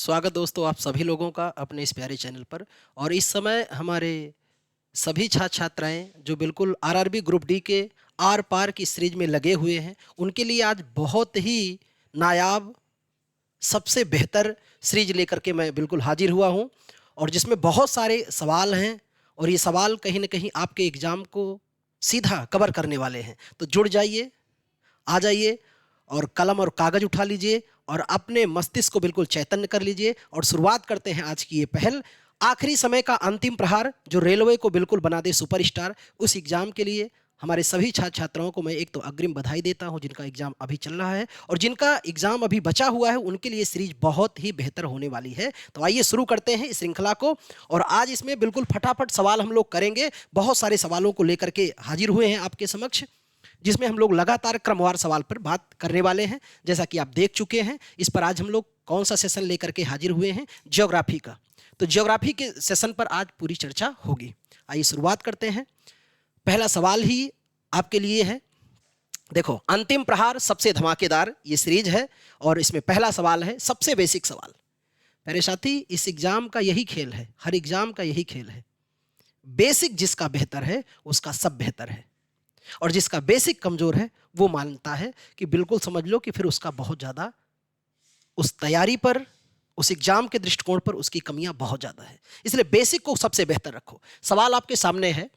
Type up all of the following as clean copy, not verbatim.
स्वागत दोस्तों आप सभी लोगों का अपने इस प्यारे चैनल पर। और इस समय हमारे सभी छात्र छात्राएं जो बिल्कुल आरआरबी ग्रुप डी के आर पार की सीरीज में लगे हुए हैं, उनके लिए आज बहुत ही नायाब सबसे बेहतर सीरीज लेकर के मैं बिल्कुल हाजिर हुआ हूं, और जिसमें बहुत सारे सवाल हैं। और ये सवाल कहीं ना कहीं आपके एग्ज़ाम को सीधा कवर करने वाले हैं। तो जुड़ जाइए, आ जाइए और कलम और कागज उठा लीजिए और अपने मस्तिष्क को बिल्कुल चैतन्य कर लीजिए। और शुरुआत करते हैं आज की ये पहल। आखिरी समय का अंतिम प्रहार जो रेलवे को बिल्कुल बना दे सुपरस्टार, उस एग्जाम के लिए हमारे सभी छात्र छात्राओं को मैं एक तो अग्रिम बधाई देता हूं जिनका एग्जाम अभी चल रहा है, और जिनका एग्जाम अभी बचा हुआ है उनके लिए सीरीज बहुत ही बेहतर होने वाली है। तो आइए शुरू करते हैं इस श्रृंखला को। और आज इसमें बिल्कुल फटाफट सवाल हम लोग करेंगे। बहुत सारे सवालों को लेकर के हाजिर हुए हैं आपके समक्ष, जिसमें हम लोग लगातार क्रमवार सवाल पर बात करने वाले हैं। जैसा कि आप देख चुके हैं, इस पर आज हम लोग कौन सा सेशन लेकर के हाजिर हुए हैं, ज्योग्राफी का। तो ज्योग्राफी के सेशन पर आज पूरी चर्चा होगी। आइए शुरुआत करते हैं। पहला सवाल ही आपके लिए है। देखो, अंतिम प्रहार सबसे धमाकेदार ये सीरीज है, और इसमें पहला सवाल है सबसे बेसिक सवाल। मेरे साथी, इस एग्जाम का यही खेल है, हर एग्जाम का यही खेल है। बेसिक जिसका बेहतर है उसका सब बेहतर है, और जिसका बेसिक कमजोर है वो मानता है कि बिल्कुल समझ लो कि फिर उसका बहुत ज्यादा उस तैयारी पर, उस एग्जाम के दृष्टिकोण पर उसकी कमियां बहुत ज्यादा है। इसलिए बेसिक को सबसे बेहतर रखो। सवाल आपके सामने है,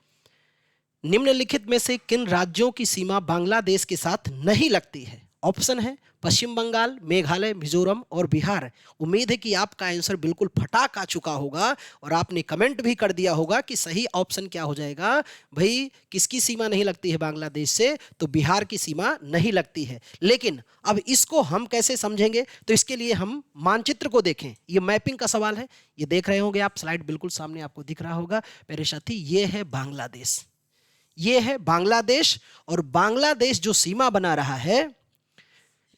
निम्नलिखित में से किन राज्यों की सीमा बांग्लादेश के साथ नहीं लगती है? ऑप्शन है पश्चिम बंगाल, मेघालय, मिजोरम और बिहार। उम्मीद है कि आपका आंसर बिल्कुल फटाक आ चुका होगा और आपने कमेंट भी कर दिया होगा कि सही ऑप्शन क्या हो जाएगा। भाई, किसकी सीमा नहीं लगती है बांग्लादेश से? तो बिहार की सीमा नहीं लगती है। लेकिन अब इसको हम कैसे समझेंगे? तो इसके लिए हम मानचित्र को देखें। ये मैपिंग का सवाल है, ये देख रहे होंगे आप, स्लाइड बिल्कुल सामने आपको दिख रहा होगा मेरे साथी। ये है बांग्लादेश, ये है बांग्लादेश। और बांग्लादेश जो सीमा बना रहा है,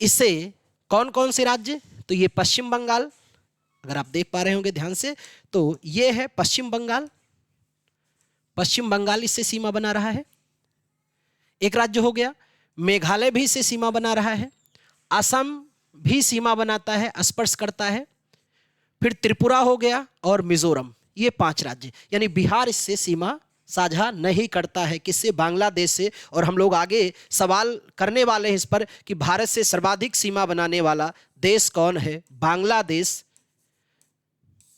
इससे कौन कौन से राज्य? तो ये पश्चिम बंगाल, अगर आप देख पा रहे होंगे ध्यान से, तो ये है पश्चिम बंगाल। पश्चिम बंगाल इससे सीमा बना रहा है, एक राज्य हो गया। मेघालय भी इससे सीमा बना रहा है, असम भी सीमा बनाता है, स्पर्श करता है। फिर त्रिपुरा हो गया और मिजोरम, ये 5 राज्य। यानी बिहार इससे सीमा साझा नहीं करता है, किससे? बांग्लादेश से। और हम लोग आगे सवाल करने वाले हैं इस पर कि भारत से सर्वाधिक सीमा बनाने वाला देश कौन है? बांग्लादेश,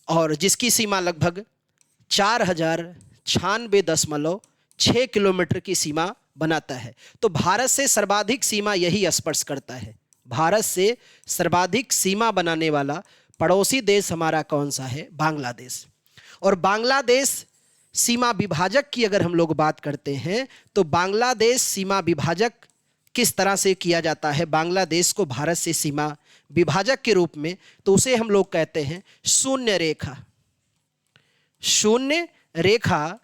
और जिसकी सीमा लगभग 4096.6 किलोमीटर की सीमा बनाता है। तो भारत से सर्वाधिक सीमा यही स्पर्श करता है। भारत से सर्वाधिक सीमा बनाने वाला पड़ोसी देश हमारा कौन सा है? बांग्लादेश। और बांग्लादेश सीमा विभाजक की अगर हम लोग बात करते हैं, तो बांग्लादेश सीमा विभाजक किस तरह से किया जाता है बांग्लादेश को भारत से सीमा विभाजक के रूप में? तो उसे हम लोग कहते हैं शून्य रेखा। शून्य रेखा।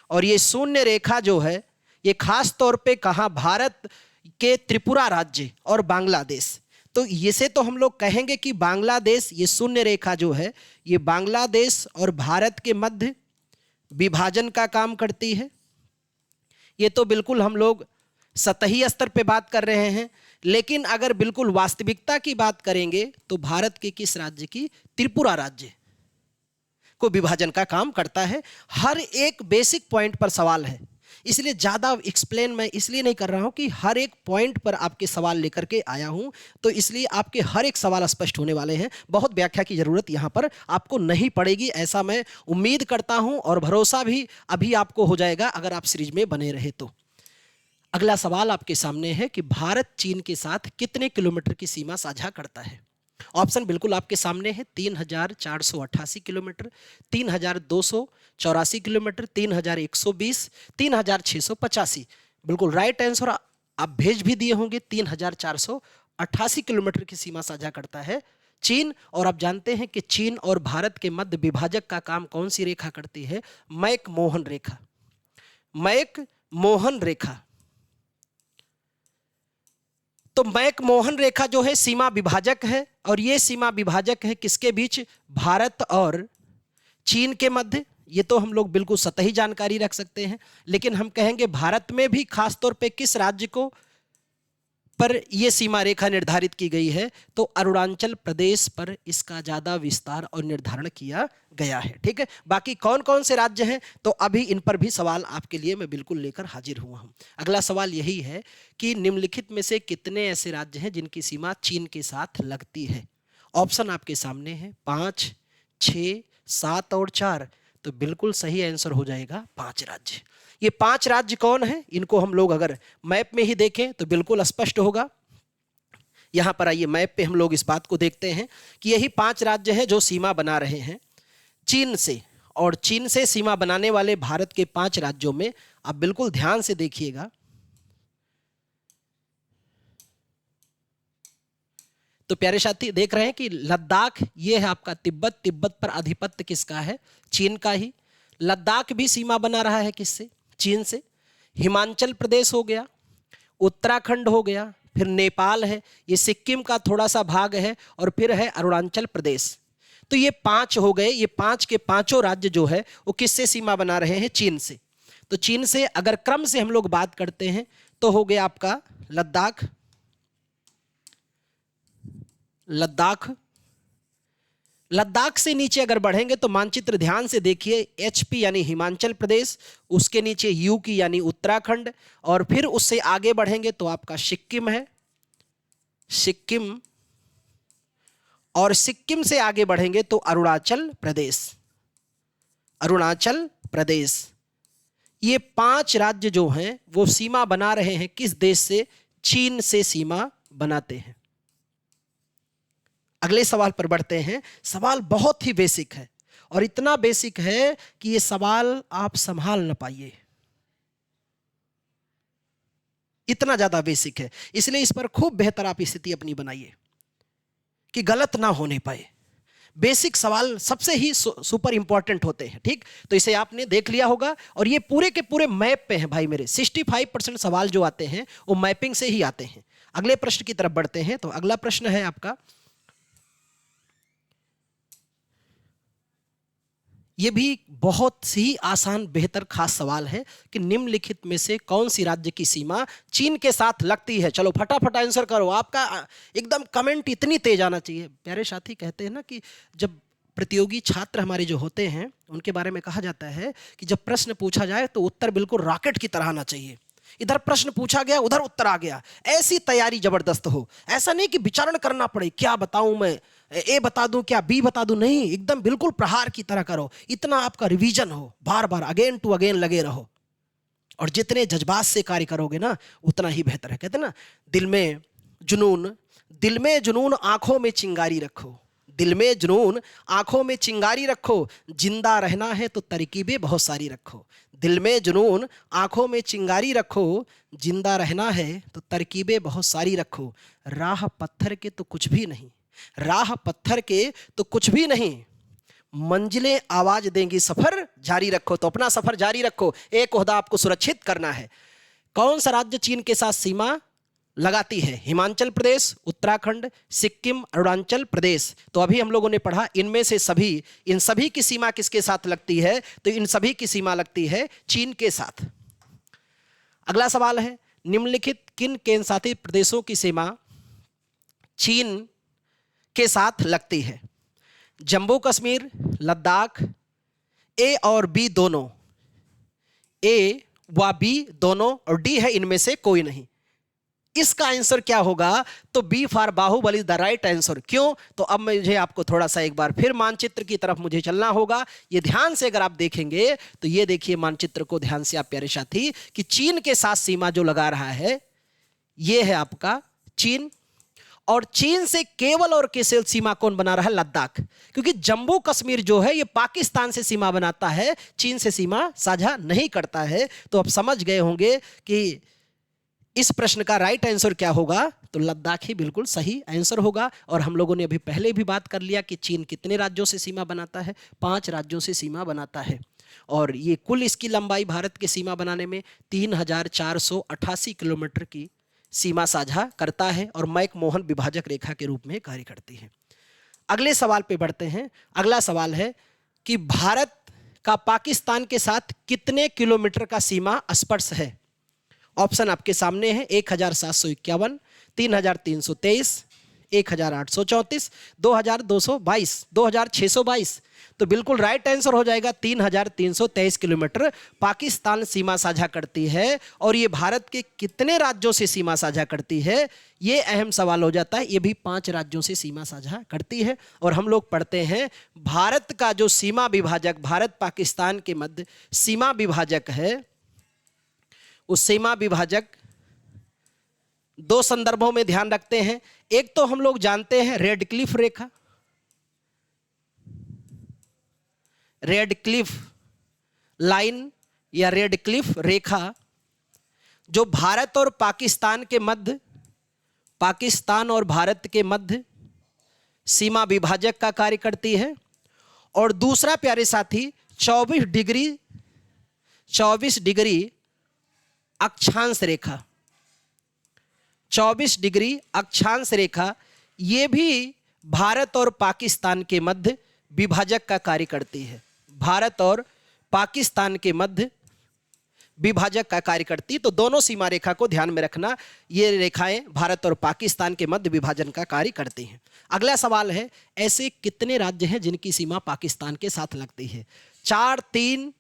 और ये शून्य रेखा जो है, ये खास तौर पे कहां? भारत के त्रिपुरा राज्य और बांग्लादेश। तो इसे तो हम लोग कहेंगे कि बांग्लादेश, ये शून्य रेखा जो है, ये बांग्लादेश और भारत के मध्य विभाजन का काम करती है। ये तो बिल्कुल हम लोग सतही स्तर पे बात कर रहे हैं, लेकिन अगर बिल्कुल वास्तविकता की बात करेंगे तो भारत के किस राज्य की? त्रिपुरा राज्य को विभाजन का काम करता है। हर एक बेसिक पॉइंट पर सवाल है, इसलिए ज़्यादा एक्सप्लेन मैं इसलिए नहीं कर रहा हूं कि हर एक पॉइंट पर आपके सवाल लेकर के आया हूं, तो इसलिए आपके हर एक सवाल स्पष्ट होने वाले हैं। बहुत व्याख्या की ज़रूरत यहां पर आपको नहीं पड़ेगी, ऐसा मैं उम्मीद करता हूं, और भरोसा भी अभी आपको हो जाएगा अगर आप सीरीज में बने रहे तो। अगला सवाल आपके सामने है कि भारत चीन के साथ कितने किलोमीटर की सीमा साझा करता है? ऑप्शन बिल्कुल आपके सामने है। 3488 किलोमीटर, 3284 किलोमीटर, 3120, 3685। बिल्कुल राइट आंसर आप भेज भी दिए होंगे। 3488 किलोमीटर की सीमा साझा करता है चीन। और आप जानते हैं कि चीन और भारत के मध्य विभाजक का काम कौन सी रेखा करती है? मैक-मोहन रेखा। मैक-मोहन रेखा। तो मैक-मोहन रेखा जो है सीमा विभाजक है, और ये सीमा विभाजक है किसके बीच? भारत और चीन के मध्य। ये तो हम लोग बिल्कुल सतही जानकारी रख सकते हैं, लेकिन हम कहेंगे भारत में भी खास तौर पे किस राज्य को पर ये सीमा रेखा निर्धारित की गई है, तो अरुणाचल प्रदेश पर इसका ज़्यादा विस्तार और निर्धारण किया गया है। ठीक है, बाकी कौन कौन से राज्य हैं तो अभी इन पर भी सवाल आपके लिए मैं बिल्कुल लेकर हाजिर हुआ हूँ। अगला सवाल यही है कि निम्नलिखित में से कितने ऐसे राज्य हैं जिनकी सीमा चीन के साथ लगती है। ऑप्शन आपके सामने है 5, 6, 7 और 4। तो बिल्कुल सही आंसर हो जाएगा 5 राज्य। ये 5 राज्य कौन है, इनको हम लोग अगर मैप में ही देखें तो बिल्कुल स्पष्ट होगा। यहां पर आइए मैप पे हम लोग इस बात को देखते हैं कि यही 5 राज्य हैं जो सीमा बना रहे हैं चीन से। और चीन से सीमा बनाने वाले भारत के 5 राज्यों में आप बिल्कुल ध्यान से देखिएगा तो प्यारे साथी देख रहे हैं कि लद्दाख ये है आपका तिब्बत। तिब्बत पर आधिपत्य किसका है, चीन का ही। लद्दाख भी सीमा बना रहा है किससे, चीन से। हिमाचल प्रदेश हो गया, उत्तराखंड हो गया, फिर नेपाल है, ये सिक्किम का थोड़ा सा भाग है, और फिर है अरुणाचल प्रदेश। तो ये 5 हो गए। ये 5 के पांचों राज्य जो है वो किससे सीमा बना रहे हैं, चीन से। तो चीन से अगर क्रम से हम लोग बात करते हैं तो हो गया आपका लद्दाख, लद्दाख। लद्दाख से नीचे अगर बढ़ेंगे तो मानचित्र ध्यान से देखिए, एचपी यानी हिमाचल प्रदेश, उसके नीचे यू की यानी उत्तराखंड, और फिर उससे आगे बढ़ेंगे तो आपका सिक्किम है, सिक्किम, और सिक्किम से आगे बढ़ेंगे तो अरुणाचल प्रदेश, अरुणाचल प्रदेश। ये 5 राज्य जो हैं वो सीमा बना रहे हैं किस देश से, चीन से सीमा बनाते हैं। अगले सवाल पर बढ़ते हैं। सवाल बहुत ही बेसिक है, और इतना बेसिक है कि ये सवाल आप संभाल ना पाइए, इतना ज्यादा बेसिक है। इसलिए इस पर खूब बेहतर आप स्थिति अपनी बनाइए कि गलत ना होने पाए। बेसिक सवाल सबसे ही सुपर इंपॉर्टेंट होते हैं। ठीक, तो इसे आपने देख लिया होगा, और ये पूरे के पूरे मैप पे हैं भाई मेरे। 65% सवाल जो आते हैं वो मैपिंग से ही आते हैं। अगले प्रश्न की तरफ बढ़ते हैं। तो अगला प्रश्न है आपका, ये भी बहुत ही आसान बेहतर खास सवाल है कि निम्नलिखित में से कौन सी राज्य की सीमा चीन के साथ लगती है। चलो फटाफट आंसर करो, आपका एकदम कमेंट इतनी तेज आना चाहिए। प्यारे साथी, कहते हैं ना कि जब प्रतियोगी छात्र हमारे जो होते हैं उनके बारे में कहा जाता है कि जब प्रश्न पूछा जाए तो उत्तर बिल्कुल रॉकेट की तरह आना चाहिए। इधर प्रश्न पूछा गया, उधर उत्तर आ गया, ऐसी तैयारी जबरदस्त हो। ऐसा नहीं कि विचारण करना पड़े, क्या बताऊं मैं, ए बता दूं क्या बी बता दूं, नहीं, एकदम बिल्कुल प्रहार की तरह करो। इतना आपका रिवीजन हो, बार बार अगेन टू अगेन लगे रहो, और जितने जज्बात से कार्य करोगे ना उतना ही बेहतर है। कहते हैं ना, दिल में जुनून आंखों में चिंगारी रखो, दिल में जुनून आंखों में चिंगारी रखो, जिंदा रहना है तो तरकीबें बहुत सारी रखो। दिल में जुनून आंखों में चिंगारी रखो, जिंदा रहना है तो तरकीबें बहुत सारी रखो। राह पत्थर के तो कुछ भी नहीं, राह पत्थर के तो कुछ भी नहीं, मंजिलें आवाज देंगी, सफर जारी रखो। तो अपना सफर जारी रखो, एक ओहदा आपको सुरक्षित करना है। कौन सा राज्य चीन के साथ सीमा लगाती है, हिमाचल प्रदेश, उत्तराखंड, सिक्किम, अरुणाचल प्रदेश। तो अभी हम लोगों ने पढ़ा इनमें से सभी, इन सभी की सीमा किसके साथ लगती है, तो इन सभी की सीमा लगती है चीन के साथ। अगला सवाल है, निम्नलिखित किन केंद्र शासित प्रदेशों की सीमा चीन के साथ लगती है। जम्मू कश्मीर, लद्दाख, ए और बी दोनों, ए व बी दोनों, और डी है इनमें से कोई नहीं। इसका आंसर क्या होगा, तो B for Baahubali the right answer. क्यों, तो अब मुझे आपको थोड़ा सा एक बार फिर मानचित्र की तरफ मुझे चलना होगा। ये ध्यान से अगर आप देखेंगे तो ये देखिए मानचित्र को ध्यान से आप प्यारे साथी, कि चीन के साथ सीमा जो लगा रहा है ये है आपका चीन, और चीन से केवल और केवल सीमा कौन बना रहा है, लद्दाख। क्योंकि जम्मू कश्मीर जो है ये पाकिस्तान से सीमा बनाता है, चीन से सीमा साझा नहीं करता है। तो आप समझ गए होंगे कि इस प्रश्न का राइट आंसर क्या होगा, तो लद्दाख ही बिल्कुल सही आंसर होगा। और हम लोगों ने अभी पहले भी बात कर लिया कि चीन कितने राज्यों से सीमा बनाता है, 5 राज्यों से सीमा बनाता है। और ये कुल इसकी लंबाई भारत की सीमा बनाने में 3488 किलोमीटर की सीमा साझा करता है, और मैक-मोहन विभाजक रेखा के रूप में कार्य करती है। अगले सवाल पे बढ़ते हैं। अगला सवाल है कि भारत का पाकिस्तान के साथ कितने किलोमीटर का सीमा स्पर्श है। ऑप्शन आपके सामने है, 1751, 3,323, 1,834, 2,222, 2,622। तो बिल्कुल राइट आंसर हो जाएगा 3,323 किलोमीटर पाकिस्तान सीमा साझा करती है। और ये भारत के कितने राज्यों से सीमा साझा करती है, ये अहम सवाल हो जाता है। ये भी 5 राज्यों से सीमा साझा करती है। और हम लोग पढ़ते हैं भारत का जो सीमा विभाजक, भारत पाकिस्तान के मध्य सीमा विभाजक है, उस सीमा विभाजक 2 संदर्भों में ध्यान रखते हैं। एक तो हम लोग जानते हैं रेड क्लिफ रेखा, रेड क्लिफ लाइन या रेड क्लिफ रेखा, जो भारत और पाकिस्तान के मध्य, पाकिस्तान और भारत के मध्य सीमा विभाजक का कार्य करती है। और दूसरा प्यारे साथी 24 डिग्री अक्षांश रेखा, 24 डिग्री अक्षांश रेखा, ये भी भारत और पाकिस्तान के मध्य विभाजक का कार्य करती है। भारत और पाकिस्तान के मध्य विभाजक का कार्य करती है। तो दोनों सीमा रेखा को ध्यान में रखना, ये रेखाएं भारत और पाकिस्तान के मध्य विभाजन का कार्य करती हैं। अगला सवाल है, ऐसे कितने राज्य हैं जिनकी सीमा पाकिस्तान के साथ लगती है? 4, 3,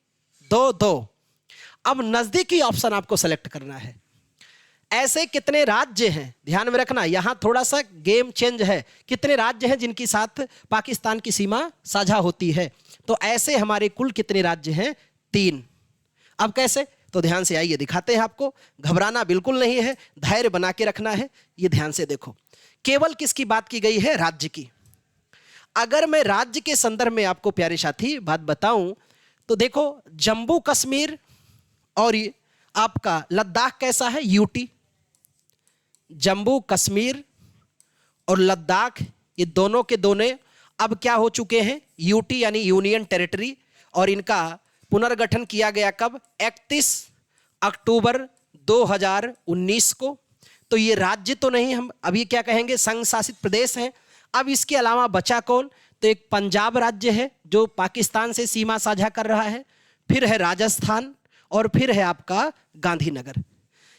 2, 2। अब नजदीकी ऑप्शन आपको सेलेक्ट करना है। ऐसे कितने राज्य हैं, ध्यान में रखना, यहां थोड़ा सा गेम चेंज है। कितने राज्य हैं जिनके साथ पाकिस्तान की सीमा साझा होती है? तो ऐसे हमारे कुल कितने राज्य हैं? 3। अब कैसे? तो ध्यान से आइए, दिखाते हैं आपको। घबराना बिल्कुल नहीं है, धैर्य बना के रखना है। ये ध्यान से देखो, केवल किसकी बात की गई है? राज्य की। अगर मैं राज्य के संदर्भ में आपको प्यारे साथी बात बताऊं तो देखो, जम्मू कश्मीर और ये आपका लद्दाख कैसा है? यूटी। जम्मू कश्मीर और लद्दाख, ये दोनों के दोनों अब क्या हो चुके हैं? यूटी यानी यूनियन टेरिटरी। और इनका पुनर्गठन किया गया कब? 31 अक्टूबर 2019 को। तो ये राज्य तो नहीं, हम अभी क्या कहेंगे? संघ शासित प्रदेश हैं। अब इसके अलावा बचा कौन? तो एक पंजाब राज्य है जो पाकिस्तान से सीमा साझा कर रहा है, फिर है राजस्थान, और फिर है आपका गांधीनगर।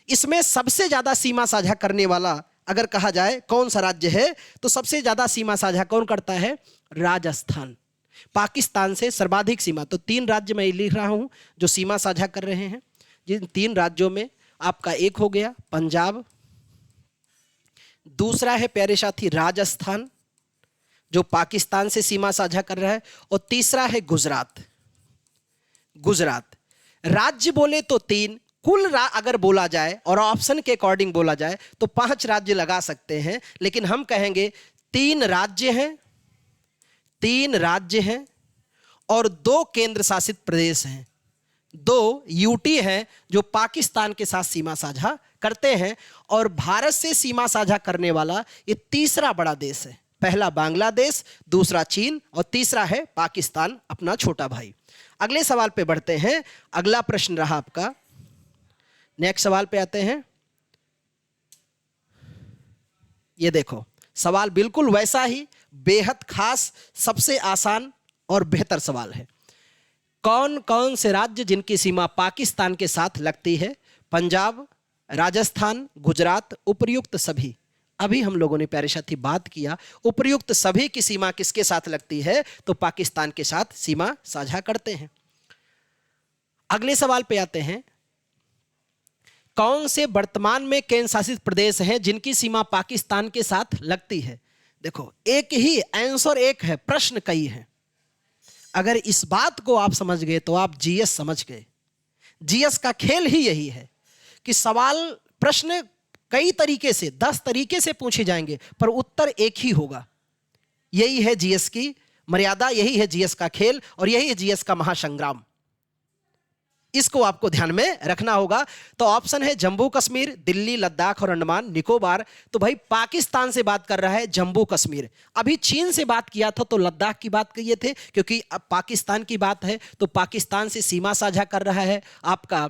इसमें सबसे ज्यादा सीमा साझा करने वाला अगर कहा जाए कौन सा राज्य है, तो सबसे ज्यादा सीमा साझा कौन करता है? राजस्थान। पाकिस्तान से सर्वाधिक सीमा। तो 3 राज्य मैं लिख रहा हूं जो सीमा साझा कर रहे हैं। जिन 3 राज्यों में आपका एक हो गया पंजाब, दूसरा है प्यारे साथी राजस्थान जो पाकिस्तान से सीमा साझा कर रहा है, और तीसरा है गुजरात। गुजरात राज्य बोले तो 3, कुल अगर बोला जाए और ऑप्शन के अकॉर्डिंग बोला जाए तो 5 राज्य लगा सकते हैं, लेकिन हम कहेंगे 3 राज्य हैं, 3 राज्य हैं और 2 केंद्र शासित प्रदेश हैं। 2 यूटी हैं जो पाकिस्तान के साथ सीमा साझा करते हैं। और भारत से सीमा साझा करने वाला ये तीसरा बड़ा देश है। पहला बांग्लादेश, दूसरा चीन और तीसरा है पाकिस्तान, अपना छोटा भाई। अगले सवाल पे बढ़ते हैं। अगला प्रश्न रहा आपका, नेक्स्ट सवाल पे आते हैं। ये देखो, सवाल बिल्कुल वैसा ही बेहद खास, सबसे आसान और बेहतर सवाल है। कौन कौन से राज्य जिनकी सीमा पाकिस्तान के साथ लगती है? पंजाब, राजस्थान, गुजरात, उपर्युक्त सभी। अभी हम लोगों ने प्यारे साथी बात किया, उपर्युक्त सभी की सीमा किसके साथ लगती है? तो पाकिस्तान के साथ सीमा साझा करते हैं। अगले सवाल पे आते हैं। कौन से वर्तमान में केंद्र शासित प्रदेश हैं जिनकी सीमा पाकिस्तान के साथ लगती है? देखो, एक ही आंसर एक है, प्रश्न कई हैं। अगर इस बात को आप समझ गए तो आप जीएस समझ गए। जीएस का खेल ही यही है कि सवाल, प्रश्न कई तरीके से, 10 तरीके से पूछे जाएंगे पर उत्तर एक ही होगा। यही है जीएस की मर्यादा, यही है जीएस का खेल और यही है जीएस का महासंग्राम। इसको आपको ध्यान में रखना होगा। तो ऑप्शन है जम्मू कश्मीर, दिल्ली, लद्दाख और अंडमान निकोबार। तो भाई पाकिस्तान से बात कर रहा है जम्मू कश्मीर। अभी चीन से बात किया था तो लद्दाख की बात किए थे, क्योंकि अब पाकिस्तान की बात है तो पाकिस्तान से सीमा साझा कर रहा है आपका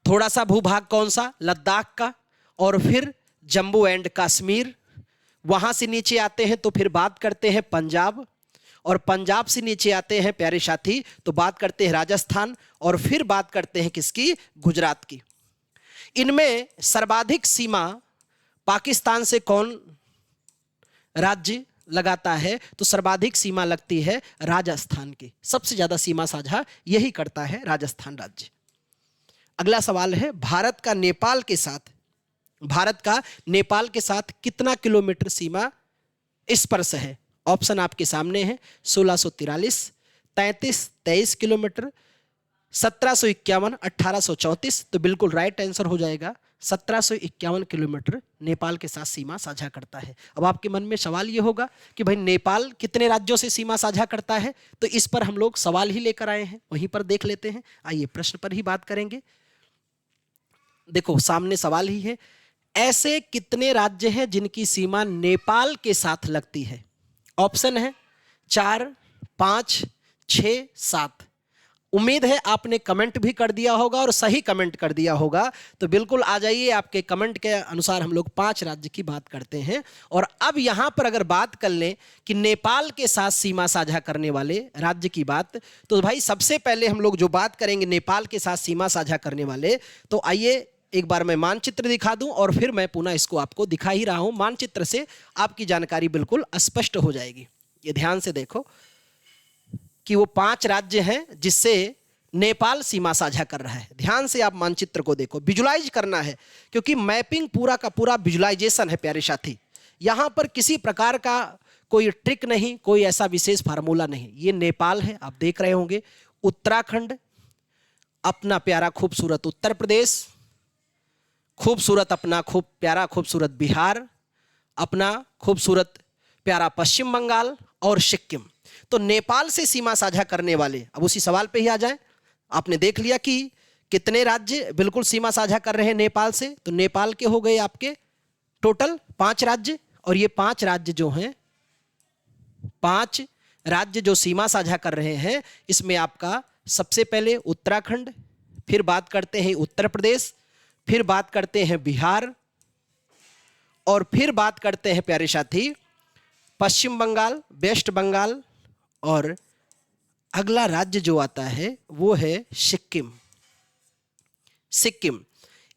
थोड़ा सा भूभाग, कौन सा? लद्दाख का। और फिर जम्मू एंड कश्मीर, वहां से नीचे आते हैं तो फिर बात करते हैं पंजाब, और पंजाब से नीचे आते हैं प्यारे साथी तो बात करते हैं राजस्थान, और फिर बात करते हैं किसकी? गुजरात की। इनमें सर्वाधिक सीमा पाकिस्तान से कौन राज्य लगाता है? तो सर्वाधिक सीमा लगती है राजस्थान की, सबसे ज्यादा सीमा साझा यही करता है राजस्थान राज्य। अगला सवाल है, भारत का नेपाल के साथ कितना किलोमीटर सीमा स्पर्श है? ऑप्शन आपके सामने है, 1643, 23 किलोमीटर, 1751, 1834। तो बिल्कुल राइट आंसर हो जाएगा 1751 किलोमीटर नेपाल के साथ सीमा साझा करता है। अब आपके मन में सवाल ये होगा कि भाई नेपाल कितने राज्यों से सीमा साझा करता है? तो इस पर हम लोग सवाल ही लेकर आए हैं, वहीं पर देख लेते हैं। आइए प्रश्न पर ही बात करेंगे। देखो सामने सवाल ही है, ऐसे कितने राज्य हैं जिनकी सीमा नेपाल के साथ लगती है? ऑप्शन है 4, 5, 6, 7। उम्मीद है आपने कमेंट भी कर दिया होगा और सही कमेंट कर दिया होगा। तो बिल्कुल आ जाइए, आपके कमेंट के अनुसार हम लोग 5 राज्य की बात करते हैं। और अब यहां पर अगर बात कर लें कि नेपाल के साथ सीमा साझा करने वाले राज्य की बात, तो भाई सबसे पहले हम लोग जो बात करेंगे नेपाल के साथ सीमा साझा करने वाले, तो आइए एक बार मैं मानचित्र दिखा दूं और फिर मैं पुनः इसको आपको दिखा ही रहा हूं। मानचित्र से आपकी जानकारी बिल्कुल स्पष्ट हो जाएगी। ये ध्यान से देखो कि वो 5 राज्य हैं जिससे नेपाल सीमा साझा कर रहा है। ध्यान से आप मानचित्र को देखो, विजुलाइज करना है, क्योंकि मैपिंग पूरा का पूरा विजुलाइजेशन है प्यारे साथी। यहां पर किसी प्रकार का कोई ट्रिक नहीं, कोई ऐसा विशेष फार्मूला नहीं। ये नेपाल है, आप देख रहे होंगे। उत्तराखंड, अपना प्यारा खूबसूरत उत्तर प्रदेश, खूबसूरत अपना खूब प्यारा खूबसूरत बिहार, अपना खूबसूरत प्यारा पश्चिम बंगाल और सिक्किम। तो नेपाल से सीमा साझा करने वाले, अब उसी सवाल पे ही आ जाए। आपने देख लिया कि कितने राज्य बिल्कुल सीमा साझा कर रहे हैं नेपाल से। तो नेपाल के हो गए आपके टोटल 5 राज्य, और ये 5 राज्य जो हैं, 5 राज्य जो सीमा साझा कर रहे हैं, इसमें आपका सबसे पहले उत्तराखंड, फिर बात करते हैं उत्तर प्रदेश, फिर बात करते हैं बिहार, और फिर बात करते हैं प्यारे साथी पश्चिम बंगाल, वेस्ट बंगाल, और अगला राज्य जो आता है वो है सिक्किम।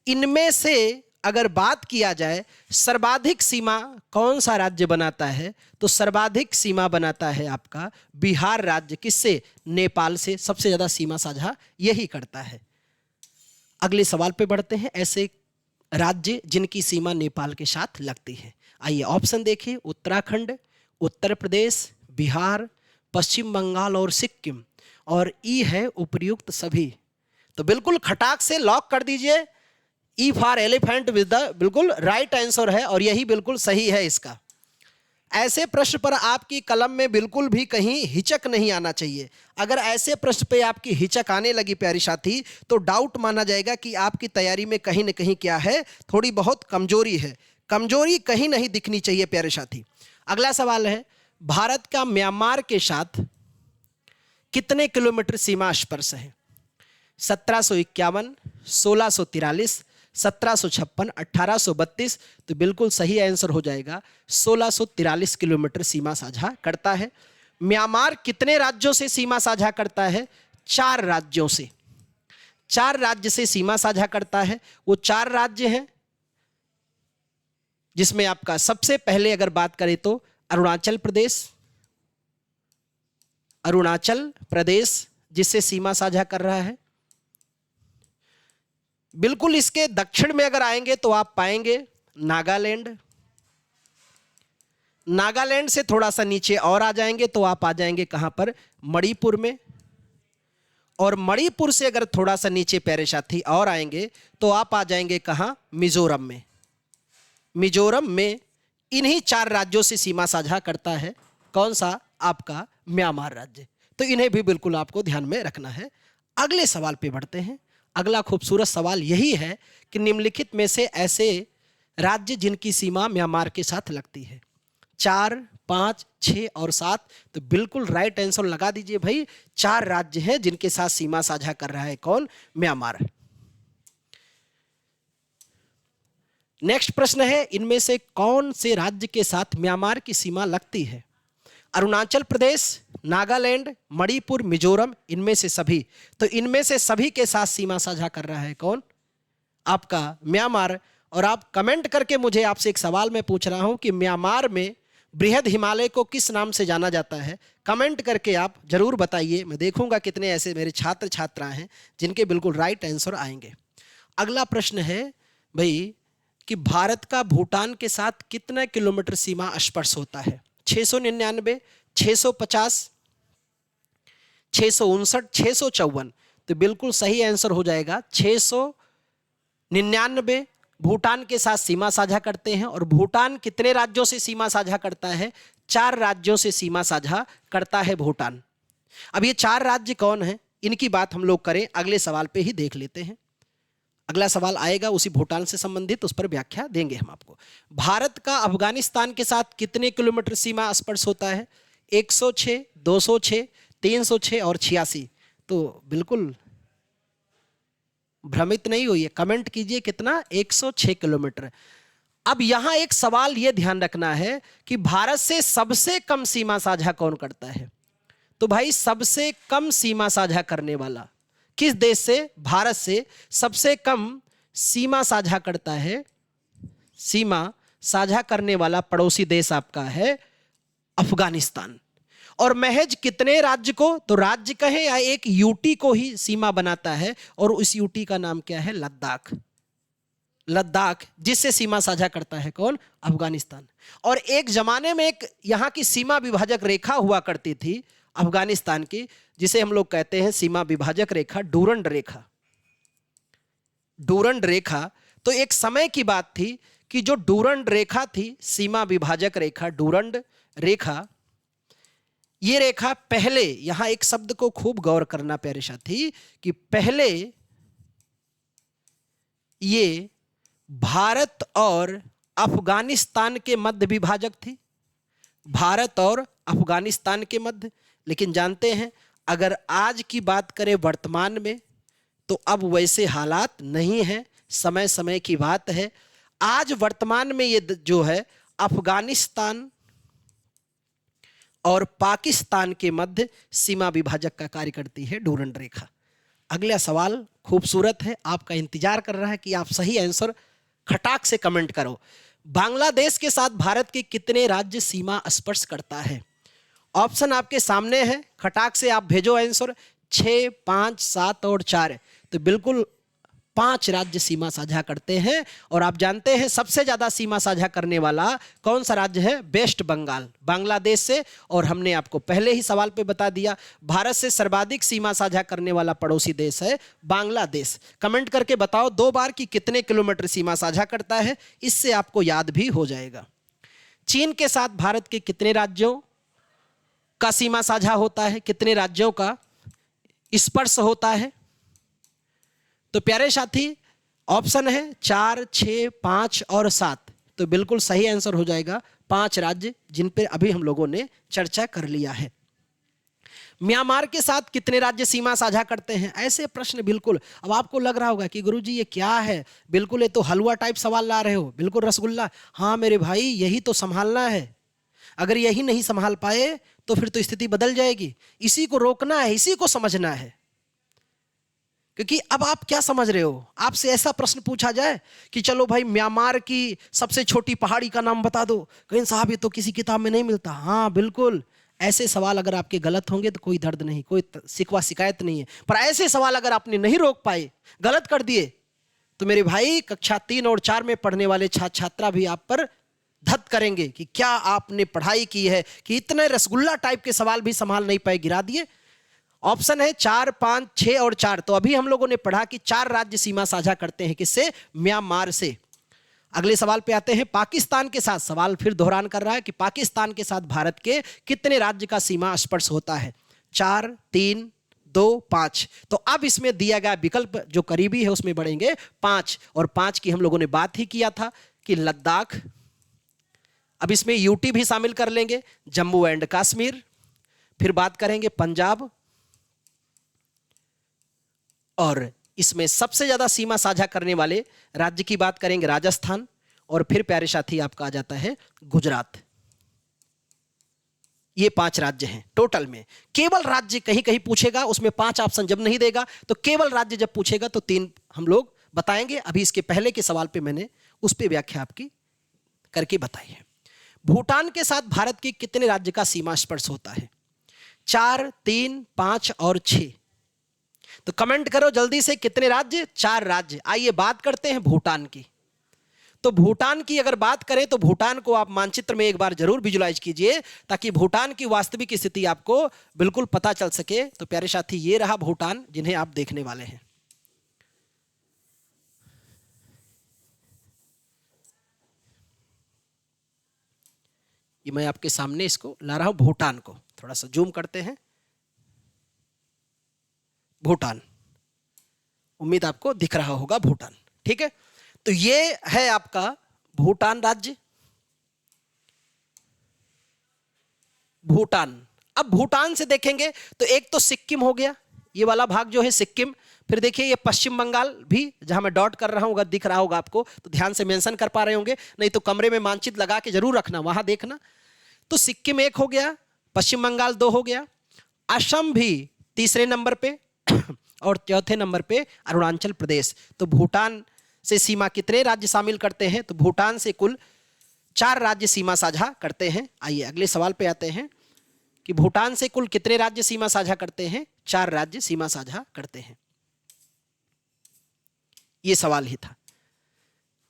इनमें से अगर बात किया जाए सर्वाधिक सीमा कौन सा राज्य बनाता है, तो सर्वाधिक सीमा बनाता है आपका बिहार राज्य। किससे? नेपाल से सबसे ज्यादा सीमा साझा यही करता है। अगले सवाल पे बढ़ते हैं, ऐसे राज्य जिनकी सीमा नेपाल के साथ लगती है। आइए ऑप्शन देखिए, उत्तराखंड, उत्तर प्रदेश, बिहार, पश्चिम बंगाल और सिक्किम, और ई है उपर्युक्त सभी। तो बिल्कुल खटाक से लॉक कर दीजिए, E for elephant with the बिल्कुल राइट आंसर है, और यही बिल्कुल सही है इसका। ऐसे प्रश्न पर आपकी कलम में बिल्कुल भी कहीं हिचक नहीं आना चाहिए। अगर ऐसे प्रश्न पे आपकी हिचक आने लगी प्यारी साथी, तो डाउट माना जाएगा कि आपकी तैयारी में कहीं न कहीं क्या है, थोड़ी बहुत कमजोरी है। कमजोरी कहीं नहीं दिखनी चाहिए प्यारे साथी। अगला सवाल है, भारत का म्यांमार के साथ कितने किलोमीटर सीमा स्पर्श है? 1751, 1643, 1756, 1832। तो बिल्कुल सही आंसर हो जाएगा 1643 किलोमीटर सीमा साझा करता है। म्यांमार कितने राज्यों से सीमा साझा करता है? 4 राज्यों से। 4 राज्य से सीमा साझा करता है। वो 4 राज्य हैं जिसमें आपका सबसे पहले अगर बात करें तो अरुणाचल प्रदेश जिससे सीमा साझा कर रहा है। बिल्कुल इसके दक्षिण में अगर आएंगे तो आप पाएंगे नागालैंड से थोड़ा सा नीचे और आ जाएंगे तो आप आ जाएंगे कहां पर? मणिपुर में। और मणिपुर से अगर थोड़ा सा नीचे प्यारे साथी और आएंगे तो आप आ जाएंगे कहां? मिजोरम में। मिजोरम में इन्हीं 4 राज्यों से सीमा साझा करता है कौन सा? आपका म्यांमार राज्य। तो इन्हें भी बिल्कुल आपको ध्यान में रखना है। अगले सवाल पे बढ़ते हैं। अगला खूबसूरत सवाल यही है कि निम्नलिखित में से ऐसे राज्य जिनकी सीमा म्यांमार के साथ लगती है, 4, 5, 6 और 7। तो बिल्कुल राइट आंसर लगा दीजिए भाई। 4 राज्य हैं जिनके साथ सीमा साझा कर रहा है कौन? म्यांमार। नेक्स्ट प्रश्न है, इनमें से कौन से राज्य के साथ म्यांमार की सीमा लगती है? अरुणाचल प्रदेश, नागालैंड, मणिपुर, मिजोरम, इनमें से सभी। तो इनमें से सभी के साथ सीमा साझा कर रहा है कौन? आपका म्यांमार। और आप कमेंट करके मुझे आपसे एक सवाल मैं पूछ रहा हूं कि म्यांमार में बृहद हिमालय को किस नाम से जाना जाता है। कमेंट करके आप जरूर बताइए। मैं देखूंगा कितने ऐसे मेरे छात्र छात्राएं हैं जिनके बिल्कुल राइट आंसर आएंगे। अगला प्रश्न है भाई कि भारत का भूटान के साथ कितना किलोमीटर सीमा स्पर्श होता है? 699, 650, 659, 654। तो बिल्कुल सही आंसर हो जाएगा 699 भूटान के साथ सीमा साझा करते हैं। और भूटान कितने राज्यों से सीमा साझा करता है? 4 राज्यों से सीमा साझा करता है भूटान। अब ये 4 राज्य कौन हैं, इनकी बात हम लोग करें अगले सवाल पे ही देख लेते हैं। अगला सवाल आएगा उसी भूटान से संबंधित, उस पर व्याख्या देंगे हम आपको। भारत का अफगानिस्तान के साथ कितने किलोमीटर सीमा स्पर्श होता है? 106, 206, 306 और 86। तो बिल्कुल भ्रमित नहीं होइए, कमेंट कीजिए कितना? 106 किलोमीटर। अब यहां एक सवाल यह ध्यान रखना है कि भारत से सबसे कम सीमा साझा कौन करता है? तो भाई सबसे कम सीमा साझा करने वाला किस देश से? भारत से सबसे कम सीमा साझा करता है। सीमा साझा करने वाला पड़ोसी देश आपका है अफगानिस्तान। और महज कितने राज्य को? तो राज्य कहें या एक यूटी को ही सीमा बनाता है, और उस यूटी का नाम क्या है? लद्दाख। लद्दाख जिससे सीमा साझा करता है कौन? अफगानिस्तान। और एक जमाने में एक यहां की सीमा विभाजक रेखा हुआ करती थी अफगानिस्तान की, जिसे हम लोग कहते हैं सीमा विभाजक रेखा, डूरंड रेखा। डूरंड रेखा। तो एक समय की बात थी कि जो डूरंड रेखा थी, सीमा विभाजक रेखा, डूरंड रेखा, ये रेखा पहले, यहां एक शब्द को खूब गौर करना प्यारे साथी, कि पहले ये भारत और अफगानिस्तान के मध्य विभाजक थी। भारत और अफगानिस्तान के मध्य। लेकिन जानते हैं अगर आज की बात करें वर्तमान में, तो अब वैसे हालात नहीं हैं, समय समय की बात है। आज वर्तमान में ये जो है अफगानिस्तान और पाकिस्तान के मध्य सीमा विभाजक का कार्य करती है डूरंड रेखा। अगला सवाल खूबसूरत है, आपका इंतजार कर रहा है कि आप सही आंसर खटाक से कमेंट करो। बांग्लादेश के साथ भारत के कितने राज्य सीमा स्पर्श करता है? ऑप्शन आपके सामने है, खटाक से आप भेजो आंसर। 6, 5, 7 और 4। तो बिल्कुल 5 राज्य सीमा साझा करते हैं। और आप जानते हैं सबसे ज्यादा सीमा साझा करने वाला कौन सा राज्य है? वेस्ट बंगाल, बांग्लादेश से। और हमने आपको पहले ही सवाल पे बता दिया, भारत से सर्वाधिक सीमा साझा करने वाला पड़ोसी देश है बांग्लादेश। कमेंट करके बताओ 2 बार कि कितने किलोमीटर सीमा साझा करता है, इससे आपको याद भी हो जाएगा। चीन के साथ भारत के कितने राज्यों का सीमा साझा होता है? कितने राज्यों का स्पर्श होता है? तो प्यारे साथी ऑप्शन है 4, 6, 5 और 7। तो बिल्कुल सही आंसर हो जाएगा 5 राज्य, जिन पर अभी हम लोगों ने चर्चा कर लिया है। म्यांमार के साथ कितने राज्य सीमा साझा करते हैं? ऐसे प्रश्न बिल्कुल अब आपको लग रहा होगा कि गुरुजी ये क्या है, बिल्कुल ये तो हलवा टाइप सवाल ला रहे हो, बिल्कुल रसगुल्ला। हाँ मेरे भाई, यही तो संभालना है। अगर यही नहीं संभाल पाए तो फिर तो स्थिति बदल जाएगी। इसी को रोकना है, इसी को समझना है। क्योंकि अब आप क्या समझ रहे हो, आपसे ऐसा प्रश्न पूछा जाए कि चलो भाई म्यांमार की सबसे छोटी पहाड़ी का नाम बता दो, कहीं साहब ये तो किसी किताब में नहीं मिलता। हाँ बिल्कुल, ऐसे सवाल अगर आपके गलत होंगे तो कोई दर्द नहीं, कोई शिकवा शिकायत नहीं है। पर ऐसे सवाल अगर आपने नहीं रोक पाए, गलत कर दिए, तो मेरे भाई कक्षा 3 और 4 में पढ़ने वाले छात्र छात्रा भी आप पर धत करेंगे कि क्या आपने पढ़ाई की है कि इतने रसगुल्ला टाइप के सवाल भी संभाल नहीं पाए, गिरा दिए। ऑप्शन है 4, 5, 6 और 4। तो अभी हम लोगों ने पढ़ा कि 4 राज्य सीमा साझा करते हैं, किससे? म्यांमार से। अगले सवाल पे आते हैं, पाकिस्तान के साथ, सवाल फिर दोहरान कर रहा है कि पाकिस्तान के साथ भारत के कितने राज्य का सीमा स्पर्श होता है? 4, 3, 2, 5। तो अब इसमें दिया गया विकल्प जो करीबी है उसमें बढ़ेंगे 5, और 5 की हम लोगों ने बात ही किया था कि लद्दाख, अब इसमें यूटी भी शामिल कर लेंगे, जम्मू एंड कश्मीर, फिर बात करेंगे पंजाब, और इसमें सबसे ज्यादा सीमा साझा करने वाले राज्य की बात करेंगे राजस्थान, और फिर प्यारे साथी आपका आ जाता है गुजरात। ये 5 राज्य हैं टोटल में। केवल राज्य कहीं कहीं पूछेगा, उसमें 5 ऑप्शन जब नहीं देगा, तो केवल राज्य जब पूछेगा तो 3 हम लोग बताएंगे। अभी इसके पहले के सवाल पे मैंने उस पर व्याख्या आपकी करके बताइए। भूटान के साथ भारत के कितने राज्य का सीमा स्पर्श होता है? 4, 3, 5 और 6। तो कमेंट करो जल्दी से, कितने राज्य? 4 राज्य। आइए बात करते हैं भूटान की। तो भूटान की अगर बात करें तो भूटान को आप मानचित्र में एक बार जरूर विजुलाइज कीजिए, ताकि भूटान की वास्तविक स्थिति आपको बिल्कुल पता चल सके। तो प्यारे साथी, ये रहा भूटान जिन्हें आप देखने वाले हैं। ये मैं आपके सामने इसको ला रहा हूं, भूटान को। थोड़ा सा जूम करते हैं। भूटान, उम्मीद आपको दिख रहा होगा भूटान, ठीक है। तो ये है आपका भूटान राज्य। भूटान, अब भूटान से देखेंगे तो एक तो सिक्किम हो गया, ये वाला भाग जो है सिक्किम। फिर देखिए ये पश्चिम बंगाल भी, जहां मैं डॉट कर रहा हूं, अगर दिख रहा होगा आपको तो ध्यान से मेंशन कर पा रहे होंगे, नहीं तो कमरे में मानचित्र लगा के जरूर रखना, वहां देखना। तो सिक्किम एक हो गया, पश्चिम बंगाल 2 हो गया, असम भी तीसरे नंबर पे और चौथे नंबर पे अरुणाचल प्रदेश। तो भूटान से सीमा कितने राज्य शामिल करते हैं? तो भूटान से कुल 4 राज्य सीमा साझा करते हैं। आइए अगले सवाल पे आते हैं कि भूटान से कुल कितने राज्य सीमा साझा करते हैं? 4 राज्य सीमा साझा करते हैं। ये सवाल ही था।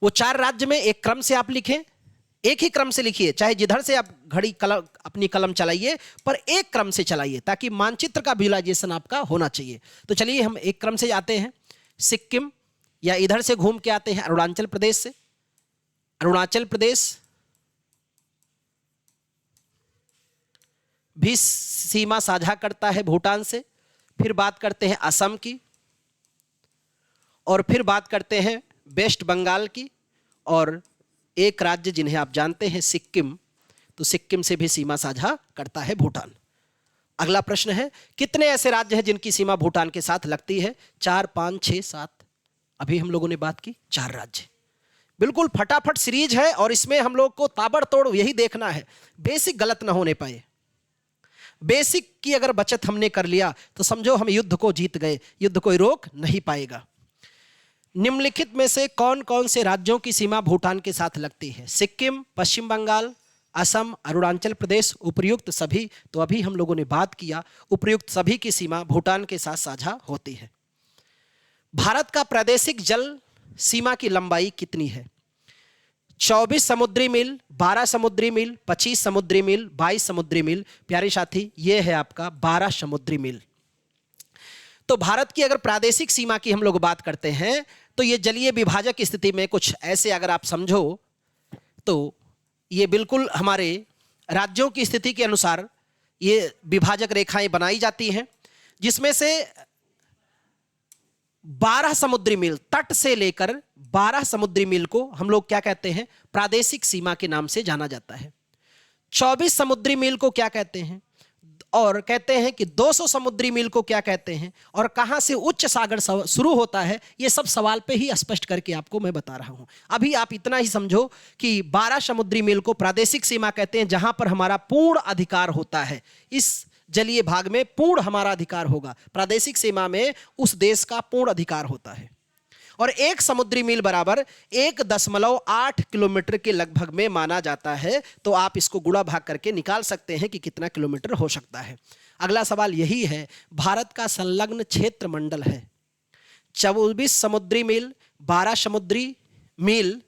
वो 4 राज्य में एक क्रम से आप लिखें, एक ही क्रम से लिखिए, चाहे जिधर से आप घड़ी कलम अपनी कलम चलाइए, पर एक क्रम से चलाइए, ताकि मानचित्र का विजुअलाइजेशन आपका होना चाहिए। तो चलिए हम एक क्रम से जाते हैं। सिक्किम, या इधर से घूम के आते हैं अरुणाचल प्रदेश से। अरुणाचल प्रदेश भी सीमा साझा करता है भूटान से। फिर बात करते हैं असम की, और फिर बात करते हैं वेस्ट बंगाल की, और एक राज्य जिन्हें आप जानते हैं सिक्किम। तो सिक्किम से भी सीमा साझा करता है भूटान। अगला प्रश्न है, कितने ऐसे राज्य हैं जिनकी सीमा भूटान के साथ लगती है? 4, 5, 6, 7। अभी हम लोगों ने बात की 4 राज्य। बिल्कुल फटाफट सीरीज है, और इसमें हम लोग को ताबड़तोड़ यही देखना है, बेसिक गलत ना होने पाए। बेसिक की अगर बचत हमने कर लिया तो समझो हम युद्ध को जीत गए, युद्ध कोई रोक नहीं पाएगा। निम्नलिखित में से कौन कौन से राज्यों की सीमा भूटान के साथ लगती है? सिक्किम, पश्चिम बंगाल, असम, अरुणाचल प्रदेश, उपर्युक्त सभी। तो अभी हम लोगों ने बात किया, उपर्युक्त सभी की सीमा भूटान के साथ साझा होती है। भारत का प्रादेशिक जल सीमा की लंबाई कितनी है? 24 समुद्री मील, 12 समुद्री मील, 25 समुद्री मील, 22 समुद्री मील। प्यारे साथी, यह है आपका 12 समुद्री मील। तो भारत की अगर प्रादेशिक सीमा की हम लोग बात करते हैं, तो ये जलीय विभाजक स्थिति में कुछ ऐसे अगर आप समझो, तो ये बिल्कुल हमारे राज्यों की स्थिति के अनुसार ये विभाजक रेखाएं बनाई जाती हैं, जिसमें से 12 समुद्री मील, तट से लेकर 12 समुद्री मील को हम लोग क्या कहते हैं? प्रादेशिक सीमा के नाम से जाना जाता है। 24 समुद्री मील को क्या कहते हैं? और कहते हैं कि 200 समुद्री मील को क्या कहते हैं, और कहां से उच्च सागर शुरू होता है, ये सब सवाल पे ही स्पष्ट करके आपको मैं बता रहा हूं। अभी आप इतना ही समझो कि 12 समुद्री मील को प्रादेशिक सीमा कहते हैं, जहां पर हमारा पूर्ण अधिकार होता है। इस जलीय भाग में पूर्ण हमारा अधिकार होगा। प्रादेशिक सीमा में उस देश का पूर्ण अधिकार होता है। और 1 समुद्री मील बराबर 1.8 किलोमीटर के लगभग में माना जाता है। तो आप इसको गुणा भाग करके निकाल सकते हैं कि कितना किलोमीटर हो सकता है। अगला सवाल यही है, भारत का संलग्न क्षेत्र मंडल है 24 समुद्री मील, 12 समुद्री मील,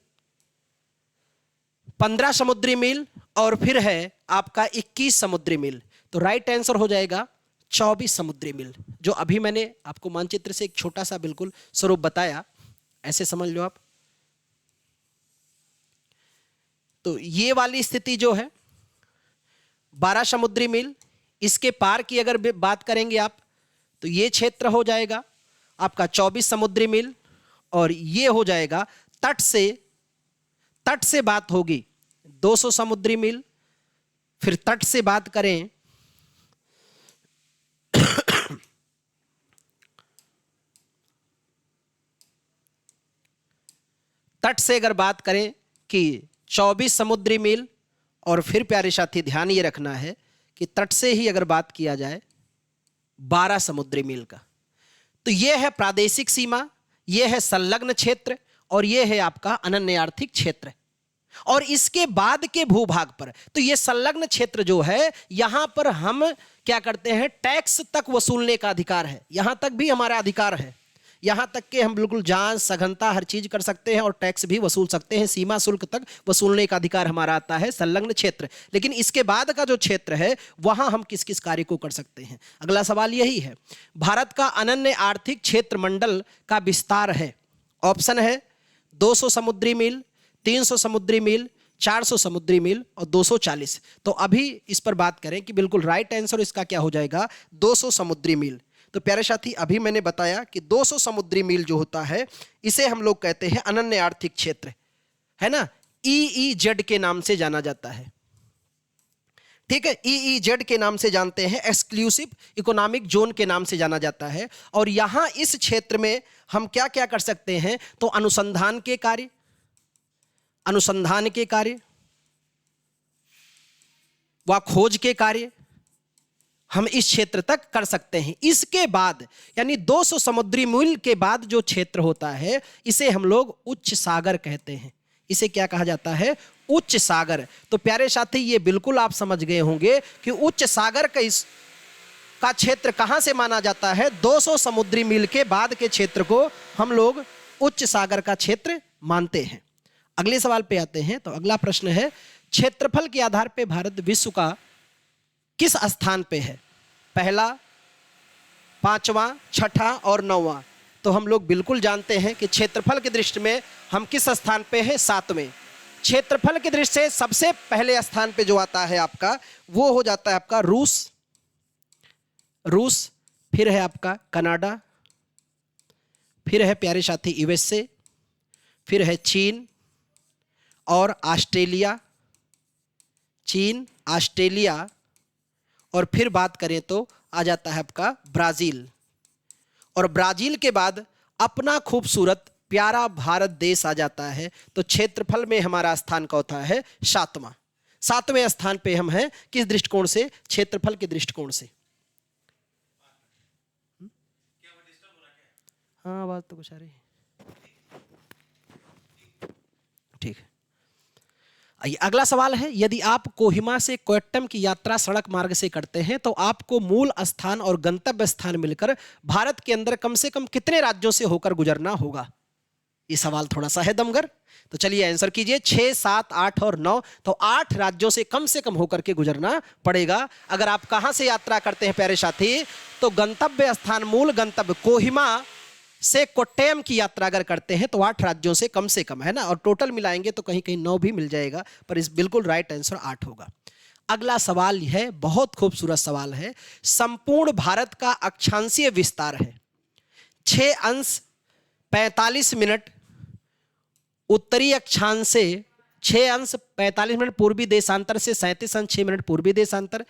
15 समुद्री मील, और फिर है आपका 21 समुद्री मील। तो राइट आंसर हो जाएगा 24 समुद्री मील, जो अभी मैंने आपको मानचित्र से एक छोटा सा बिल्कुल स्वरूप बताया, ऐसे समझ लो आप। तो ये वाली स्थिति जो है 12 समुद्री मील, इसके पार की अगर बात करेंगे आप, तो ये क्षेत्र हो जाएगा आपका 24 समुद्री मील, और ये हो जाएगा तट से बात होगी 200 समुद्री मील। फिर तट से बात करें तट से अगर बात करें कि 24 समुद्री मील, और फिर प्यारे साथी ध्यान ये रखना है कि तट से ही अगर बात किया जाए 12 समुद्री मील का, तो यह है प्रादेशिक सीमा, यह है संलग्न क्षेत्र, और ये है आपका अनन्य आर्थिक क्षेत्र। और इसके बाद के भूभाग पर तो ये संलग्न क्षेत्र जो है, यहां पर हम क्या करते हैं, टैक्स तक वसूलने का अधिकार है। यहां तक भी हमारा अधिकार है, यहां तक कि हम बिल्कुल जांच सघनता हर चीज कर सकते हैं और टैक्स भी वसूल सकते हैं। सीमा शुल्क तक वसूलने का अधिकार हमारा आता है संलग्न क्षेत्र। लेकिन इसके बाद का जो क्षेत्र है, वहां हम किस किस कार्य को कर सकते हैं। अगला सवाल यही है, भारत का अनन्य आर्थिक क्षेत्र मंडल का विस्तार है। ऑप्शन है 200 समुद्री मील, 300 समुद्री मील, 400 समुद्री मील और 240। तो अभी इस पर बात करें कि बिल्कुल राइट आंसर इसका क्या हो जाएगा, 200 समुद्री मील। तो प्यारे साथी, अभी मैंने बताया कि 200 समुद्री मील जो होता है, इसे हम लोग कहते हैं अनन्य आर्थिक क्षेत्र, है ना। EEZ के नाम से जाना जाता है, ठीक है। EEZ के नाम से जानते हैं, एक्सक्लूसिव इकोनॉमिक जोन के नाम से जाना जाता है। और यहां इस क्षेत्र में हम क्या क्या कर सकते हैं, तो अनुसंधान के कार्य व खोज के कार्य हम इस क्षेत्र तक कर सकते हैं। इसके बाद यानी 200 समुद्री मील के बाद जो क्षेत्र होता है, इसे हम लोग उच्च सागर कहते हैं। इसे क्या कहा जाता है, उच्च सागर। तो प्यारे साथी, ये बिल्कुल आप समझ गए होंगे कि उच्च सागर का क्षेत्र कहां से माना जाता है, 200 समुद्री मील के बाद के क्षेत्र को हम लोग उच्च सागर का क्षेत्र मानते हैं। अगले सवाल पे आते हैं। तो अगला प्रश्न है, क्षेत्रफल के आधार पे भारत विश्व का किस स्थान पे है, पहला, पांचवा, छठा और नौवां। तो हम लोग बिल्कुल जानते हैं कि क्षेत्रफल की दृष्टि में हम किस स्थान पे हैं, 7वें। क्षेत्रफल की दृष्टि से सबसे पहले स्थान पे जो आता है आपका, वो हो जाता है आपका रूस, फिर है आपका कनाडा, फिर है प्यारे साथी USA, फिर है चीन और ऑस्ट्रेलिया, और फिर बात करें तो आ जाता है आपका ब्राजील। और ब्राजील के बाद अपना खूबसूरत प्यारा भारत देश आ जाता है। तो क्षेत्रफल में हमारा स्थान का होता है 7वें स्थान पे हम हैं। किस दृष्टिकोण से, क्षेत्रफल के दृष्टिकोण से। हाँ, बात तो कुछ आ रही है, ठीक है। आइए अगला सवाल है, यदि आप कोहिमा से कोट्टम की यात्रा सड़क मार्ग से करते हैं, तो आपको मूल स्थान और गंतव्य स्थान मिलकर भारत के अंदर कम से कम कितने राज्यों से होकर गुजरना होगा। ये सवाल थोड़ा सा है दमगर, तो चलिए आंसर कीजिए। 6, 7, 8 और 9। तो 8 राज्यों से कम होकर के गुजरना पड़ेगा। अगर आप कहां से यात्रा करते हैं प्यारे साथी, तो गंतव्य स्थान, मूल गंतव्य कोहिमा से कोट्टयम की यात्रा अगर करते हैं, तो 8 राज्यों से कम है ना। और टोटल मिलाएंगे तो कहीं कहीं 9 भी मिल जाएगा, पर इस बिल्कुल राइट आंसर 8 होगा। अगला सवाल है, बहुत खूबसूरत सवाल है। संपूर्ण भारत का अक्षांशीय विस्तार है 6 अंश 45 मिनट उत्तरी अक्षांश से, 6 अंश 45 मिनट पूर्वी देशांतर से, 37 अंश 6 मिनट पूर्वी देशांतर,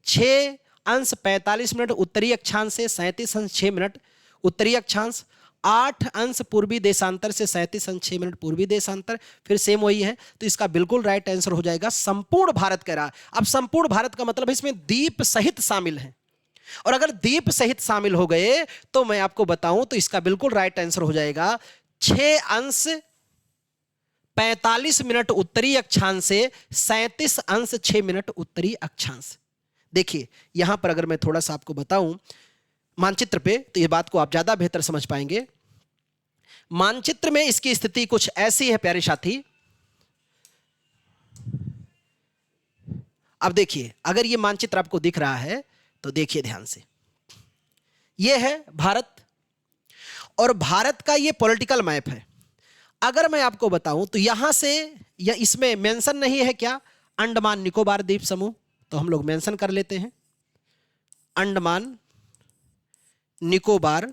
6 अंश 45 मिनट उत्तरी अक्षांश से, 37 अंश 6 मिनट उत्तरी अक्षांश, 8 अंश पूर्वी देशांतर से, 37 अंश 6 मिनट पूर्वी देशांतर, फिर सेम वही है। तो इसका बिल्कुल राइट आंसर हो जाएगा संपूर्ण भारत कह रहा। अब संपूर्ण भारत का मतलब इसमें द्वीप सहित शामिल है, और अगर द्वीप सहित शामिल हो गए तो मैं आपको बताऊं तो इसका बिल्कुल राइट आंसर हो जाएगा 6 अंश 45 मिनट उत्तरी अक्षांश से, 37 अंश 6 मिनट उत्तरी अक्षांश। देखिए यहां पर अगर मैं थोड़ा सा आपको बताऊं मानचित्र पे, तो ये बात को आप ज्यादा बेहतर समझ पाएंगे। मानचित्र में इसकी स्थिति कुछ ऐसी है प्यारे साथी। अब देखिए, अगर ये मानचित्र आपको दिख रहा है तो देखिए ध्यान से, ये है भारत, और भारत का ये पॉलिटिकल मैप है। अगर मैं आपको बताऊं तो यहां से, या इसमें मेंशन नहीं है क्या, अंडमान निकोबार द्वीप समूह, तो हम लोग मेंशन कर लेते हैं अंडमान निकोबार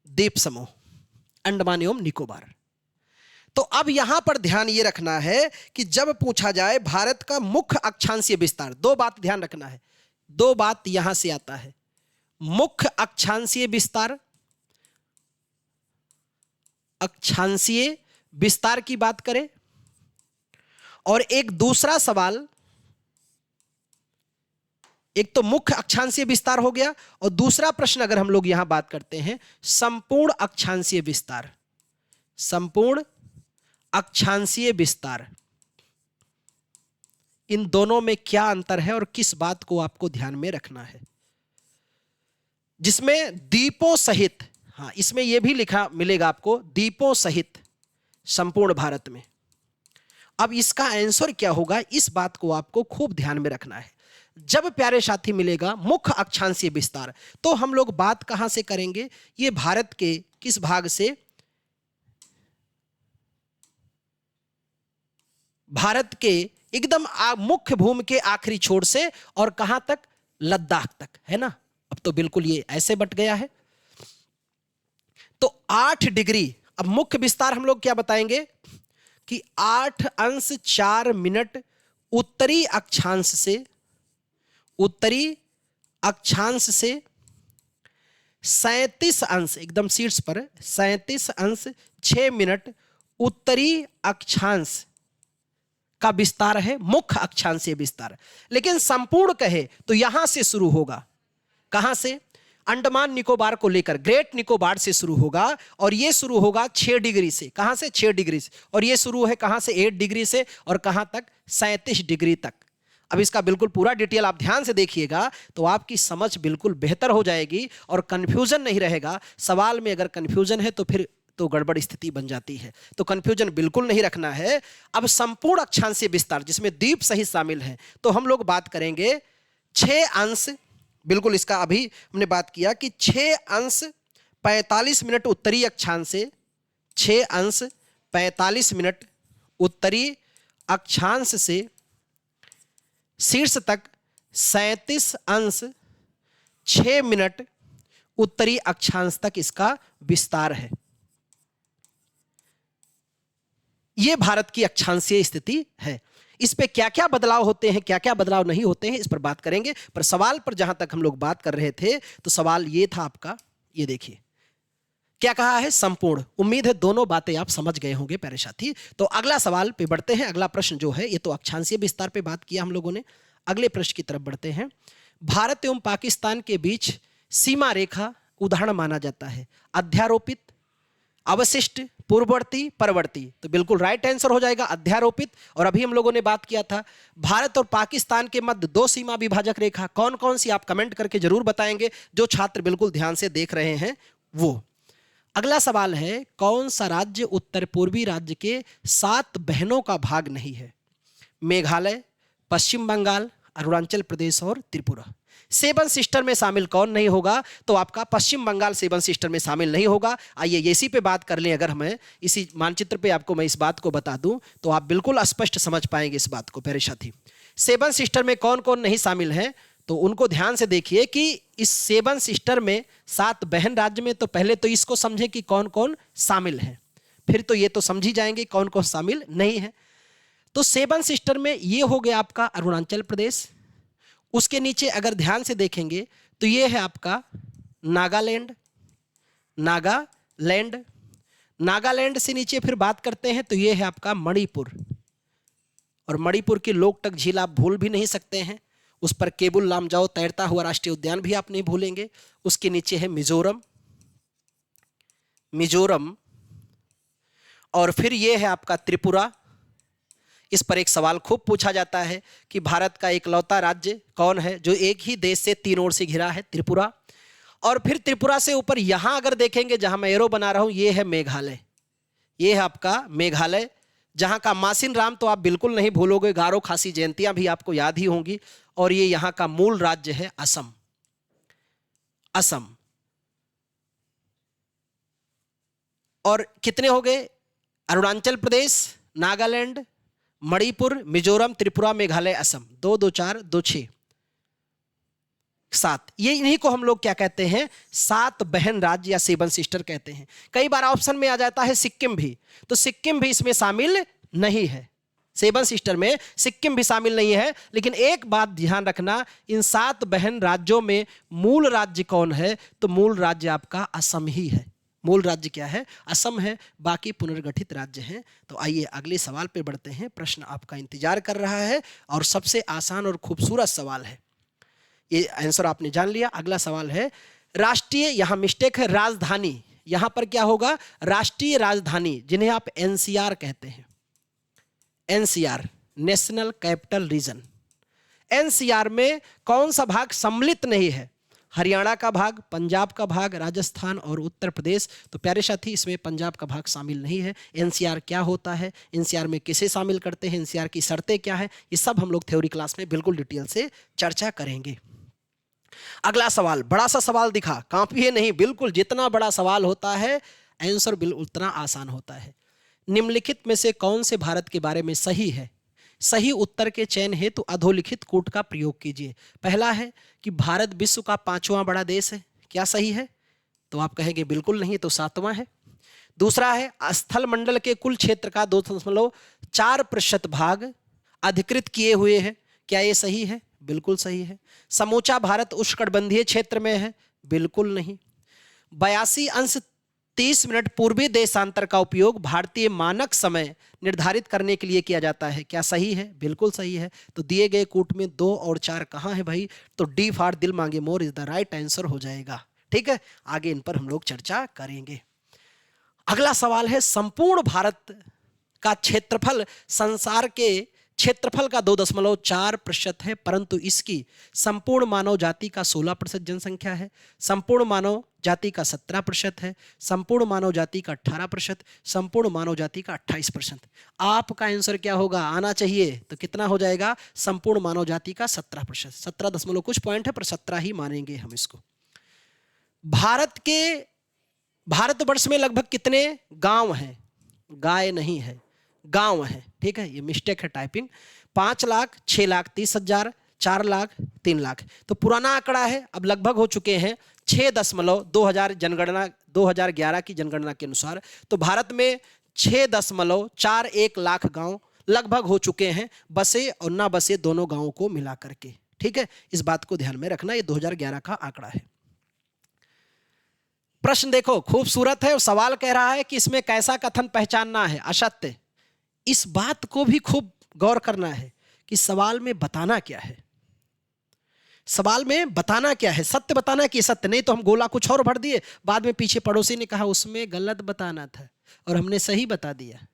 द्वीप समूह, अंडमान एवं निकोबार। तो अब यहां पर ध्यान यह रखना है कि जब पूछा जाए भारत का मुख्य अक्षांशीय विस्तार, 2 बात ध्यान रखना है, 2 बात यहां से आता है। मुख्य अक्षांशीय विस्तार, अक्षांशीय विस्तार की बात करें, और एक दूसरा सवाल, एक तो मुख्य अक्षांशीय विस्तार हो गया, और दूसरा प्रश्न अगर हम लोग यहां बात करते हैं संपूर्ण अक्षांशीय विस्तार, संपूर्ण अक्षांशीय विस्तार, इन दोनों में क्या अंतर है और किस बात को आपको ध्यान में रखना है। जिसमें द्वीपों सहित, हाँ इसमें यह भी लिखा मिलेगा आपको, द्वीपों सहित संपूर्ण भारत में। अब इसका आंसर क्या होगा, इस बात को आपको खूब ध्यान में रखना है। जब प्यारे साथी मिलेगा मुख्य अक्षांशीय विस्तार, तो हम लोग बात कहां से करेंगे, ये भारत के किस भाग से, भारत के एकदम मुख्य भूमि के आखिरी छोर से और कहां तक, लद्दाख तक, है ना। अब तो बिल्कुल ये ऐसे बट गया है। तो 8 डिग्री, अब मुख्य विस्तार हम लोग क्या बताएंगे कि 8 अंश 4 मिनट उत्तरी अक्षांश से, उत्तरी अक्षांश से 37 अंश, एकदम शीर्ष पर 37 अंश 6 मिनट उत्तरी अक्षांश का विस्तार है मुख्य अक्षांशीय विस्तार। लेकिन संपूर्ण कहे तो यहां से शुरू होगा, कहां से, अंडमान निकोबार को लेकर ग्रेट निकोबार से शुरू होगा और यह शुरू होगा 6 डिग्री से, कहां से, 6 डिग्री से, और यह शुरू है कहां से, 8 डिग्री से, और कहां तक, 37 डिग्री तक। अब इसका बिल्कुल पूरा डिटेल आप ध्यान से देखिएगा तो आपकी समझ बिल्कुल बेहतर हो जाएगी और कंफ्यूजन नहीं रहेगा। सवाल में अगर कंफ्यूजन है तो फिर तो गड़बड़ स्थिति बन जाती है, तो कंफ्यूजन बिल्कुल नहीं रखना है। अब संपूर्ण अक्षांशीय विस्तार जिसमें द्वीप सहित शामिल है, तो हम लोग बात करेंगे 6 अंश, बिल्कुल इसका अभी हमने बात किया कि 6 अंश 45 मिनट उत्तरी अक्षांश से, 6 अंश 45 मिनट उत्तरी अक्षांश से शीर्ष तक 37 अंश 6 मिनट उत्तरी अक्षांश तक इसका विस्तार है। यह भारत की अक्षांशीय स्थिति है। इस पे क्या क्या बदलाव होते हैं, क्या क्या बदलाव नहीं होते हैं, इस पर बात करेंगे। पर सवाल पर जहां तक हम लोग बात कर रहे थे तो सवाल ये था आपका, ये देखिए क्या कहा है, संपूर्ण। उम्मीद है दोनों बातें आप समझ गए होंगे प्यारे साथी। तो अगला सवाल पे बढ़ते हैं। अगला प्रश्न जो है, ये तो अक्षांशीय विस्तार पे बात किया हम लोगों ने, अगले प्रश्न की तरफ बढ़ते हैं। भारत एवं पाकिस्तान के बीच सीमा रेखा उदाहरण माना जाता है, अध्यारोपित, अवशिष्ट, पूर्ववर्ती, परवर्ती। तो बिल्कुल राइट आंसर हो जाएगा अध्यारोपित। और अभी हम लोगों ने बात किया था भारत और पाकिस्तान के मध्य 2 सीमा विभाजक रेखा कौन कौन सी, आप कमेंट करके जरूर बताएंगे, जो छात्र बिल्कुल ध्यान से देख रहे हैं वो। अगला सवाल है, कौन सा राज्य उत्तर पूर्वी राज्य के 7 बहनों का भाग नहीं है, मेघालय, पश्चिम बंगाल, अरुणाचल प्रदेश और त्रिपुरा। 7 सिस्टर में शामिल कौन नहीं होगा, तो आपका पश्चिम बंगाल 7 सिस्टर में शामिल नहीं होगा। आइए इसी पे बात कर लें। अगर हमें इसी मानचित्र पे आपको मैं इस बात को बता दूं तो आप बिल्कुल स्पष्ट समझ पाएंगे इस बात को प्यारे साथी। 7 सिस्टर में कौन कौन नहीं शामिल है, तो उनको ध्यान से देखिए कि इस 7 सिस्टर में 7 बहन राज्य में, तो पहले तो इसको समझे कि कौन कौन शामिल है, फिर तो ये तो समझ ही जाएंगे कौन कौन शामिल नहीं है। तो 7 सिस्टर में ये हो गया आपका अरुणाचल प्रदेश। उसके नीचे अगर ध्यान से देखेंगे तो ये है आपका नागालैंड, नागालैंड से नीचे फिर बात करते हैं तो ये है आपका मणिपुर। और मणिपुर की लोकटक झील आप भूल भी नहीं सकते हैं, उस पर केबुल लामजाओ तैरता हुआ राष्ट्रीय उद्यान भी आप नहीं भूलेंगे। उसके नीचे है मिजोरम, और फिर ये है आपका त्रिपुरा। इस पर एक सवाल खूब पूछा जाता है कि भारत का एकलौता राज्य कौन है जो एक ही देश से 3 ओर से घिरा है, त्रिपुरा। और फिर त्रिपुरा से ऊपर यहां अगर देखेंगे, जहां मैं एरो बना रहा हूं, ये है मेघालय, ये है आपका मेघालय, जहां का मासिन राम तो आप बिल्कुल नहीं भूलोगे, गारो खासी जयंतियां भी आपको याद ही होंगी। और ये यहां का मूल राज्य है असम। और कितने हो गए, अरुणाचल प्रदेश, नागालैंड, मणिपुर, मिजोरम, त्रिपुरा, मेघालय, असम। 2 2 4 2 6 7। ये इन्हीं को हम लोग क्या कहते हैं, 7 बहन राज्य या 7 सिस्टर कहते हैं। कई बार ऑप्शन में आ जाता है सिक्किम भी, तो सिक्किम भी इसमें शामिल नहीं है, 7 सिस्टर में सिक्किम भी शामिल नहीं है। लेकिन एक बात ध्यान रखना, इन 7 बहन राज्यों में मूल राज्य कौन है, तो मूल राज्य आपका असम ही है। मूल राज्य क्या है, असम है, बाकी पुनर्गठित राज्य हैं। तो आइए अगले सवाल पे बढ़ते हैं। प्रश्न आपका इंतजार कर रहा है और सबसे आसान और खूबसूरत सवाल है, ये आंसर आपने जान लिया। अगला सवाल है राष्ट्रीय, यहां मिस्टेक है, राजधानी यहां पर क्या होगा, राष्ट्रीय राजधानी, जिन्हें आप एनसीआर कहते हैं, NCR, national capital region. NCR में कौन सा भाग सम्मिलित नहीं है? हरियाणा का भाग, पंजाब का भाग, राजस्थान और उत्तर प्रदेश। तो प्यारे साथी, इसमें पंजाब का भाग शामिल नहीं है। एनसीआर क्या होता है, एनसीआर में किसे शामिल करते हैं, एनसीआर की शर्तें क्या है, ये सब हम लोग थ्योरी क्लास में बिल्कुल डिटेल से चर्चा करेंगे। अगला सवाल, बड़ा सा सवाल दिखा, काफी है नहीं, बिल्कुल जितना बड़ा सवाल होता है आंसर बिल्कुल उतना आसान होता है। निम्नलिखित में से कौन से भारत के बारे में सही है? सही उत्तर के चयन हेतु अधोलिखित कूट का प्रयोग कीजिए। पहला है कि भारत विश्व का 5वां बड़ा देश है, क्या सही है? तो आप कहेंगे बिल्कुल नहीं, तो 7वां है। दूसरा है स्थल मंडल के कुल क्षेत्र का 2.4% भाग अधिकृत किए हुए हैं, क्या ये सही है? बिल्कुल सही है। समूचा भारत उष्णकटिबंधीय क्षेत्र में है, बिल्कुल नहीं। 82 अंश 30 मिनट पूर्वी देशांतर का उपयोग भारतीय मानक समय निर्धारित करने के लिए किया जाता है, क्या सही है? बिल्कुल सही है। तो दिए गए कूट में 2 और 4 कहां है भाई? तो डी फॉर दिल मांगे मोर इज द राइट आंसर हो जाएगा। ठीक है, आगे इन पर हम लोग चर्चा करेंगे। अगला सवाल है, संपूर्ण भारत का क्षेत्रफल संसार के क्षेत्रफल का 2.4% है, परंतु इसकी संपूर्ण मानव जाति का 16% जनसंख्या है, संपूर्ण मानव जाति का 17% है, संपूर्ण मानव जाति का 18%, संपूर्ण मानव जाति का 28%। आपका आंसर क्या होगा? आना चाहिए, तो कितना हो जाएगा? संपूर्ण मानव जाति का 17%, 17 दशमलव कुछ पॉइंट है, पर 17 ही मानेंगे हम इसको। भारतवर्ष में लगभग कितने गांव हैं? गाय नहीं है, गांव है। ठीक है, ये मिस्टेक है टाइपिंग। 5 लाख, 6 लाख 30,000, 4 लाख, 3 लाख। तो पुराना आंकड़ा है, अब लगभग हो चुके हैं 2011 की जनगणना के अनुसार तो भारत में 6.41 लाख गांव लगभग हो चुके हैं, बसे और ना बसे दोनों गांवों को मिला करके। ठीक है, इस बात को ध्यान में रखना, ये 2011 का आंकड़ा है। प्रश्न देखो, खूबसूरत है और सवाल कह रहा है कि इसमें कैसा कथन पहचानना है, असत्य। इस बात को भी खूब गौर करना है कि सवाल में बताना क्या है, सवाल में बताना क्या है, सत्य बताना कि सत्य नहीं, तो हम गोला कुछ और भर दिए, बाद में पीछे पड़ोसी ने कहा उसमें गलत बताना था और हमने सही बता दिया,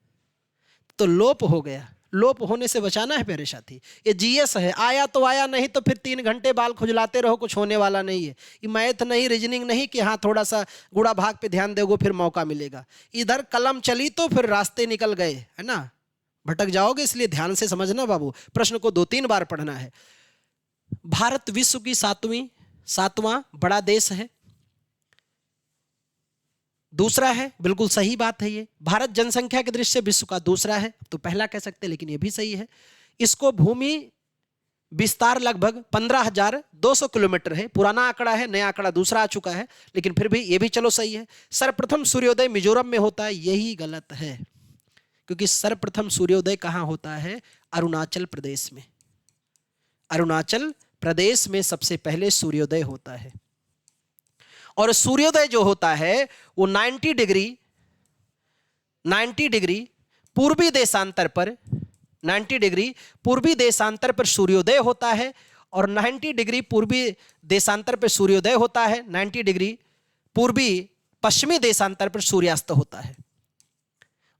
तो लोप हो गया। लोप होने से बचाना है प्यारे साथी। ये जीएस है, आया तो आया, नहीं तो फिर 3 घंटे बाल खुजलाते रहो, कुछ होने वाला नहीं है। ये मैथ नहीं, रीजनिंग नहीं कि हाँ थोड़ा सा गुणा भाग पे ध्यान दोगे फिर मौका मिलेगा। इधर कलम चली तो फिर रास्ते निकल गए, है ना, भटक जाओगे, इसलिए ध्यान से समझना बाबू। प्रश्न को 2-3 बार पढ़ना है। भारत विश्व की 7वां बड़ा देश है। दूसरा है, बिल्कुल सही बात है ये। भारत जनसंख्या की दृष्टि से विश्व का दूसरा है, तो पहला कह सकते हैं, लेकिन ये भी सही है। इसको भूमि विस्तार लगभग 15,200 किलोमीटर है। पुराना आंकड़ा है, नया आंकड़ा दूसरा आ चुका है, लेकिन फिर भी ये भी चलो सही है। सर्वप्रथम सूर्योदय मिजोरम में होता है, यही गलत है, क्योंकि सर्वप्रथम सूर्योदय कहां होता है? अरुणाचल प्रदेश में। अरुणाचल प्रदेश में सबसे पहले सूर्योदय होता है, और सूर्योदय जो होता है वो 90 डिग्री पूर्वी देशांतर पर, 90 डिग्री पूर्वी देशांतर पर सूर्योदय होता है, और 90 डिग्री पूर्वी देशांतर पर सूर्योदय होता है, 90 डिग्री पूर्वी पश्चिमी देशांतर पर सूर्यास्त होता है।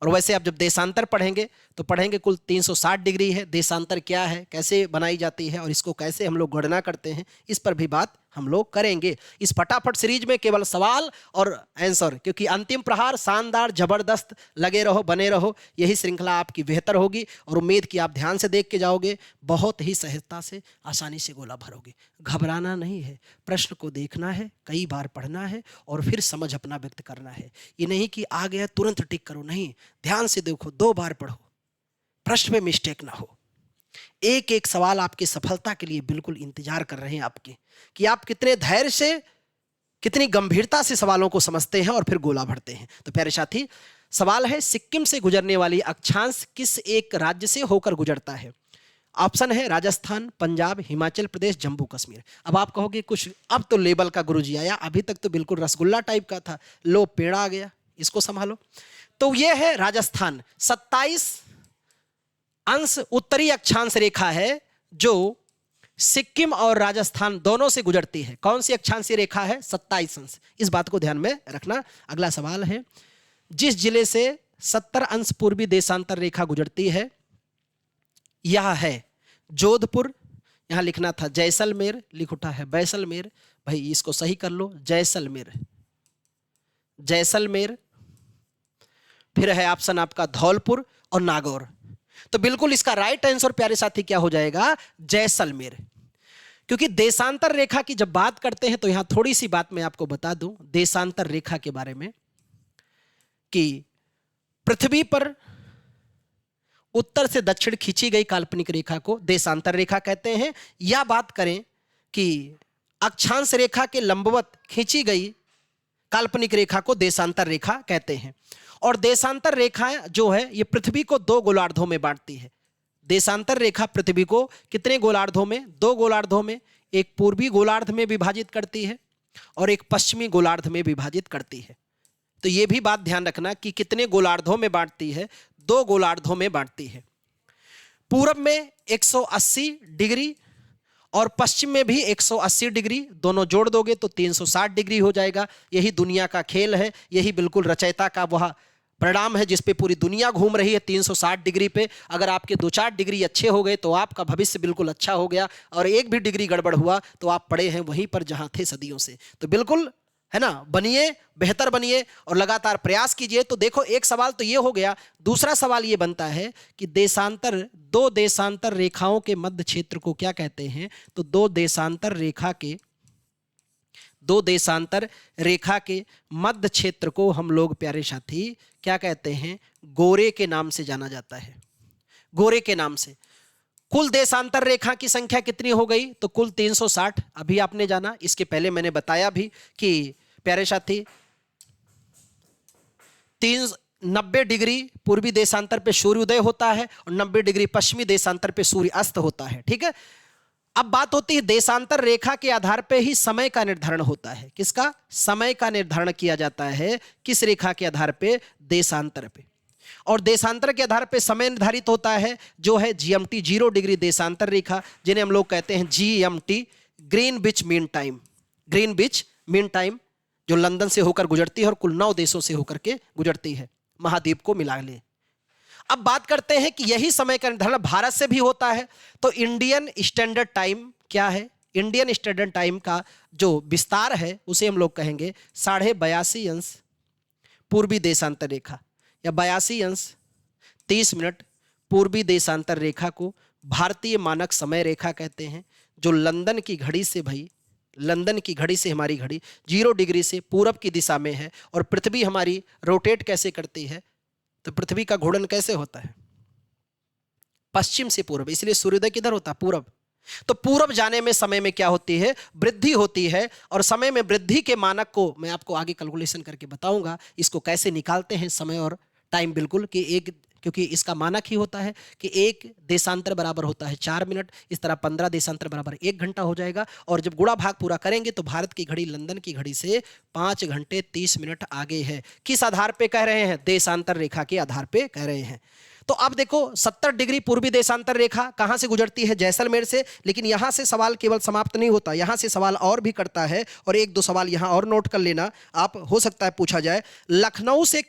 और वैसे आप जब देशांतर पढ़ेंगे तो पढ़ेंगे कुल 360 डिग्री है। देशांतर क्या है, कैसे बनाई जाती है और इसको कैसे हम लोग गणना करते हैं, इस पर भी बात हम लोग करेंगे। इस फटाफट सीरीज में केवल सवाल और आंसर, क्योंकि अंतिम प्रहार शानदार जबरदस्त, लगे रहो, बने रहो, यही श्रृंखला आपकी बेहतर होगी। और उम्मीद कि आप ध्यान से देख के जाओगे, बहुत ही सहजता से, आसानी से गोला भरोगे। घबराना नहीं है, प्रश्न को देखना है, कई बार पढ़ना है और फिर समझ अपना व्यक्त करना है। ये नहीं कि आ गया तुरंत टिक करो, नहीं, ध्यान से देखो, 2 बार पढ़ो, प्रश्न में मिस्टेक ना हो। एक एक सवाल आपकी सफलता के लिए बिल्कुल इंतजार कर रहे हैं आपके, कि आप कितने धैर्य से, कितनी गंभीरता से सवालों को समझते हैं और फिर गोला भरते हैं। तो प्यारे साथी, सवाल है, सिक्किम से गुजरने वाली अक्षांश किस एक राज्य से होकर गुजरता है? ऑप्शन है राजस्थान, पंजाब, हिमाचल प्रदेश, जम्मू कश्मीर। अब आप कहोगे कुछ, अब तो लेबल का गुरुजी आया, अभी तक तो बिल्कुल रसगुल्ला टाइप का था, लो पेड़ा आ गया, इसको संभालो। तो यह है राजस्थान। 27 अंश उत्तरी अक्षांश रेखा है जो सिक्किम और राजस्थान दोनों से गुजरती है। कौन सी अक्षांशीय रेखा है? 27 अंश। इस बात को ध्यान में रखना। अगला सवाल है, जिस जिले से 70 अंश पूर्वी देशांतर रेखा गुजरती है यह है जोधपुर। यहां लिखना था जैसलमेर, लिख उठा है बैसलमेर। भाई इसको सही कर लो, जैसलमेर, जैसलमेर। फिर है ऑप्शन आपका धौलपुर और नागौर। तो बिल्कुल इसका राइट आंसर प्यारे साथी क्या हो जाएगा? जैसलमेर। क्योंकि देशांतर रेखा की जब बात करते हैं तो यहां थोड़ी सी बात मैं आपको बता दूं देशांतर रेखा के बारे में, कि पृथ्वी पर उत्तर से दक्षिण खींची गई काल्पनिक रेखा को देशांतर रेखा कहते हैं, या बात करें कि अक्षांश रेखा के लंबवत खींची गई काल्पनिक रेखा को देशांतर रेखा कहते हैं। और देशांतर रेखा जो है ये पृथ्वी को दो गोलार्धों में बांटती है। देशांतर रेखा पृथ्वी को कितने गोलार्धों में? दो गोलार्धों में। एक पूर्वी गोलार्ध में विभाजित करती है और एक पश्चिमी गोलार्ध में विभाजित करती है। तो यह भी बात ध्यान रखना कि कितने गोलार्धों में बांटती है? दो गोलार्धों में बांटती है। पूरब में 180 डिग्री और पश्चिम में भी 180 डिग्री, दोनों जोड़ दोगे तो 360 डिग्री हो जाएगा। यही दुनिया का खेल है, यही बिल्कुल रचयिता का वह परिणाम है जिस पे पूरी दुनिया घूम रही है, 360 डिग्री पे। अगर आपके 2-4 डिग्री अच्छे हो गए तो आपका भविष्य बिल्कुल अच्छा हो गया, और एक भी डिग्री गड़बड़ हुआ तो आप पड़े हैं वहीं पर जहां थे सदियों से। तो बिल्कुल है ना, बनिए, बेहतर बनिए और लगातार प्रयास कीजिए। तो देखो एक सवाल तो ये हो गया। दूसरा सवाल ये बनता है कि दो देशांतर रेखाओं के मध्य क्षेत्र को क्या कहते हैं? तो दो देशांतर रेखा के मध्य क्षेत्र को हम लोग प्यारे साथी क्या कहते हैं? गोरे के नाम से जाना जाता है। गोरे के नाम से। कुल देशांतर रेखा की संख्या कितनी हो गई? तो कुल 360। अभी आपने जाना, इसके पहले मैंने बताया भी कि प्यारे साथी 90 डिग्री पूर्वी देशांतर पे सूर्योदय होता है और 90 डिग्री पश्चिमी देशांतर पे सूर्य अस्त होता है। ठीक है, अब बात होती है देशांतर रेखा के आधार पे ही समय का निर्धारण होता है। किसका? समय का निर्धारण किया जाता है। किस रेखा के आधार पे? देशांतर पे। और देशांतर के आधार पे समय निर्धारित होता है जो है जीएमटी, 0 डिग्री देशांतर रेखा, जिन्हें हम लोग कहते हैं GMT, Greenwich mean time. Greenwich mean time जो लंदन से होकर गुजरती है और कुल 9 देशों से होकर के गुजरती है, महाद्वीप को मिला ले। अब बात करते हैं कि यही समय का निर्धारण भारत से भी होता है। तो इंडियन स्टैंडर्ड टाइम क्या है? इंडियन स्टैंडर्ड टाइम का जो विस्तार है उसे हम लोग कहेंगे 82.5 अंश पूर्वी देशांतर रेखा, या 82 अंश 30 मिनट पूर्वी देशांतर रेखा को भारतीय मानक समय रेखा कहते हैं। जो लंदन की घड़ी से, भाई लंदन की घड़ी से हमारी घड़ी 0 डिग्री से पूरब की दिशा में है, और पृथ्वी हमारी रोटेट कैसे करती है? तो पृथ्वी का घूर्णन कैसे होता है? पश्चिम से पूर्व, इसलिए सूर्योदय किधर होता है? पूरब। तो पूरब जाने में समय में क्या होती है? वृद्धि होती है। और समय में वृद्धि के मानक को मैं आपको आगे कैलकुलेशन करके बताऊंगा, इसको कैसे निकालते हैं समय और टाइम, बिल्कुल कि एक, क्योंकि इसका मानक ही होता है कि एक देशांतर बराबर होता है 4 मिनट, इस तरह 15 देशांतर बराबर 1 घंटा हो जाएगा। और जब गुणा भाग पूरा करेंगे तो भारत की घड़ी लंदन की घड़ी से 5 घंटे 30 मिनट आगे है। किस आधार पे कह रहे हैं? देशांतर रेखा के आधार पे कह रहे हैं। तो अब देखो 70 डिग्री पूर्वी देशांतर रेखा कहां से गुजरती है? जैसलमेर से। लेकिन यहां से सवाल केवल समाप्त नहीं होता, यहां से सवाल और भी करता है, और 1-2 सवाल यहां और नोट कर लेना आप, हो सकता है पूछा जाए। लखनऊ से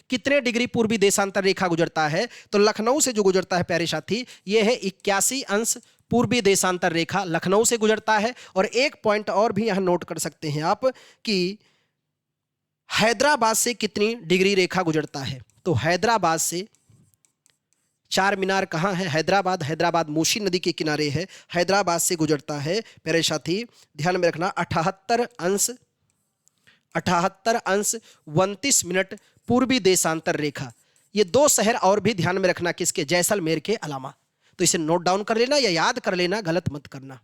कितने डिग्री पूर्वी देशांतर रेखा गुजरता है? तो लखनऊ से जो गुजरता है प्यारे साथी, यह है 81 अंश पूर्वी देशांतर रेखा लखनऊ से गुजरता है। और एक पॉइंट और भी यहां नोट कर सकते हैं आप कि हैदराबाद से कितनी डिग्री रेखा गुजरता है? तो हैदराबाद से, चार मीनार कहां है? हैदराबाद मूसी नदी के किनारे है। हैदराबाद से गुजरता है प्यारे साथी, ध्यान में रखना, 78 अंश 29 मिनट पूर्वी देशांतर रेखा। ये 2 शहर और भी ध्यान में रखना, किसके? जैसलमेर के अलावा। तो इसे नोट डाउन कर लेना या याद कर लेना, गलत मत करना।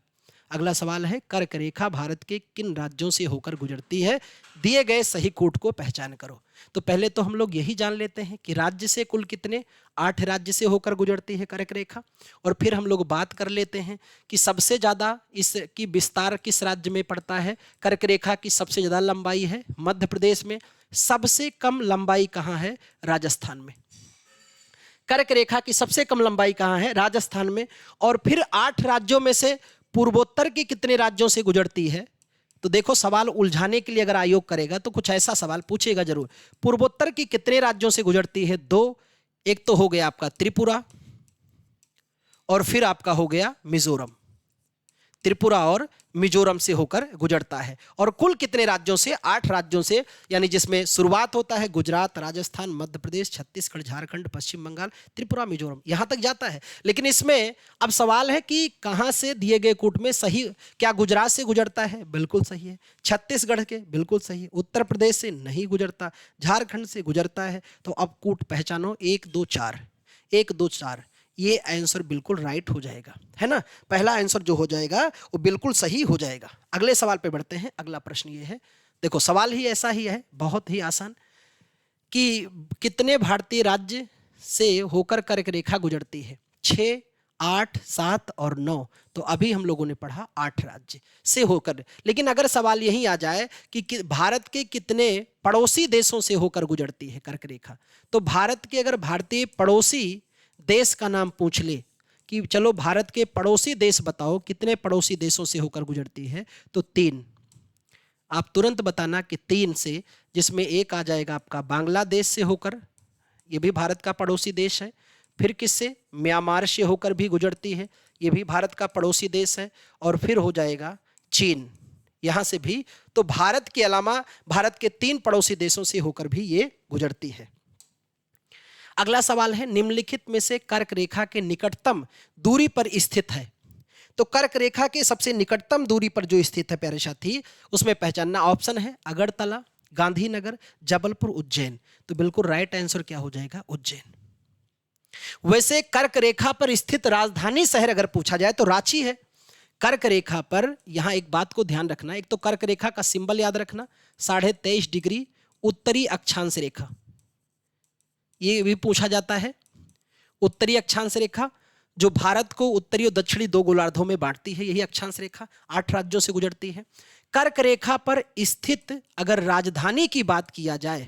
अगला सवाल है, कर्क रेखा भारत के किन राज्यों से होकर गुजरती है? दिए गए सही कूट को पहचान करो। तो पहले तो हम लोग यही जान लेते हैं कि राज्य से कुल कितने, 8 राज्य से होकर गुजरती है कर्क रेखा। और फिर हम लोग बात कर लेते हैं कि सबसे ज़्यादा इसकी विस्तार किस राज्य में पड़ता है। कर्क रेखा की सबसे ज़्यादा लंबाई है मध्य प्रदेश में, सबसे कम लंबाई कहाँ है? राजस्थान में। कर्क रेखा की सबसे कम लंबाई कहाँ है? राजस्थान में। और फिर 8 राज्यों में से पूर्वोत्तर के कितने राज्यों से गुजरती है? तो देखो, सवाल उलझाने के लिए अगर आयोग करेगा तो कुछ ऐसा सवाल पूछेगा जरूर। पूर्वोत्तर की कितने राज्यों से गुजरती है? 2। एक तो हो गया आपका त्रिपुरा, और फिर आपका हो गया मिजोरम। त्रिपुरा और मिजोरम से होकर गुजरता है। और कुल कितने राज्यों से? 8 राज्यों से, यानी जिसमें शुरुआत होता है गुजरात, राजस्थान, मध्य प्रदेश, छत्तीसगढ़, झारखंड, पश्चिम बंगाल, त्रिपुरा, मिजोरम, यहां तक जाता है। लेकिन इसमें अब सवाल है कि कहां से दिए गए कूट में सही, क्या गुजरात से गुजरता है? बिल्कुल सही है। छत्तीसगढ़ के? बिल्कुल सही है। उत्तर प्रदेश से नहीं गुजरता, झारखंड से गुजरता है। तो अब कूट पहचानो, 1 2 4, 1 2 4, ये आंसर बिल्कुल राइट हो जाएगा, है ना। पहला आंसर जो हो जाएगा वो बिल्कुल सही हो जाएगा। अगले सवाल पे बढ़ते हैं। अगला प्रश्न ये है, देखो सवाल ही ऐसा ही है, बहुत ही आसान, कि कितने भारतीय राज्य से होकर कर्क रेखा गुजरती है? 6, 8, 7 और 9। तो अभी हम लोगों ने पढ़ा 8 राज्य से होकर। लेकिन अगर सवाल यही आ जाए कि भारत के कितने पड़ोसी देशों से होकर गुजरती है कर्क रेखा, तो भारत के, अगर भारतीय पड़ोसी देश का नाम पूछ ले कि चलो भारत के पड़ोसी देश बताओ, कितने पड़ोसी देशों से होकर गुजरती है, तो 3। आप तुरंत बताना कि 3 से, जिसमें एक आ जाएगा आपका बांग्लादेश से होकर, ये भी भारत का पड़ोसी देश है। फिर किससे? म्यांमार से होकर भी गुजरती है, ये भी भारत का पड़ोसी देश है। और फिर हो जाएगा चीन, यहां से भी। तो भारत के अलावा भारत के 3 पड़ोसी देशों से होकर भी ये गुजरती है। अगला सवाल है, निम्नलिखित में से कर्क रेखा के निकटतम दूरी पर स्थित है? तो कर्क रेखा के सबसे निकटतम दूरी पर जो स्थित है प्यारे साथी, उसमें पहचानना। ऑप्शन है अगरतला, गांधीनगर, जबलपुर, उज्जैन। तो बिल्कुल राइट आंसर क्या हो जाएगा? उज्जैन। वैसे कर्क रेखा पर स्थित राजधानी शहर अगर पूछा जाए तो रांची है। कर्क रेखा पर यहां एक बात को ध्यान रखना, एक तो कर्क रेखा का सिंबल याद रखना, 23.5 डिग्री उत्तरी अक्षांश रेखा, ये भी पूछा जाता है। उत्तरी अक्षांश रेखा जो भारत को उत्तरी और दक्षिणी 2 गोलार्धों में बांटती है, यही अक्षांश रेखा 8 राज्यों से गुजरती है। कर्क रेखा पर स्थित अगर राजधानी की बात किया जाए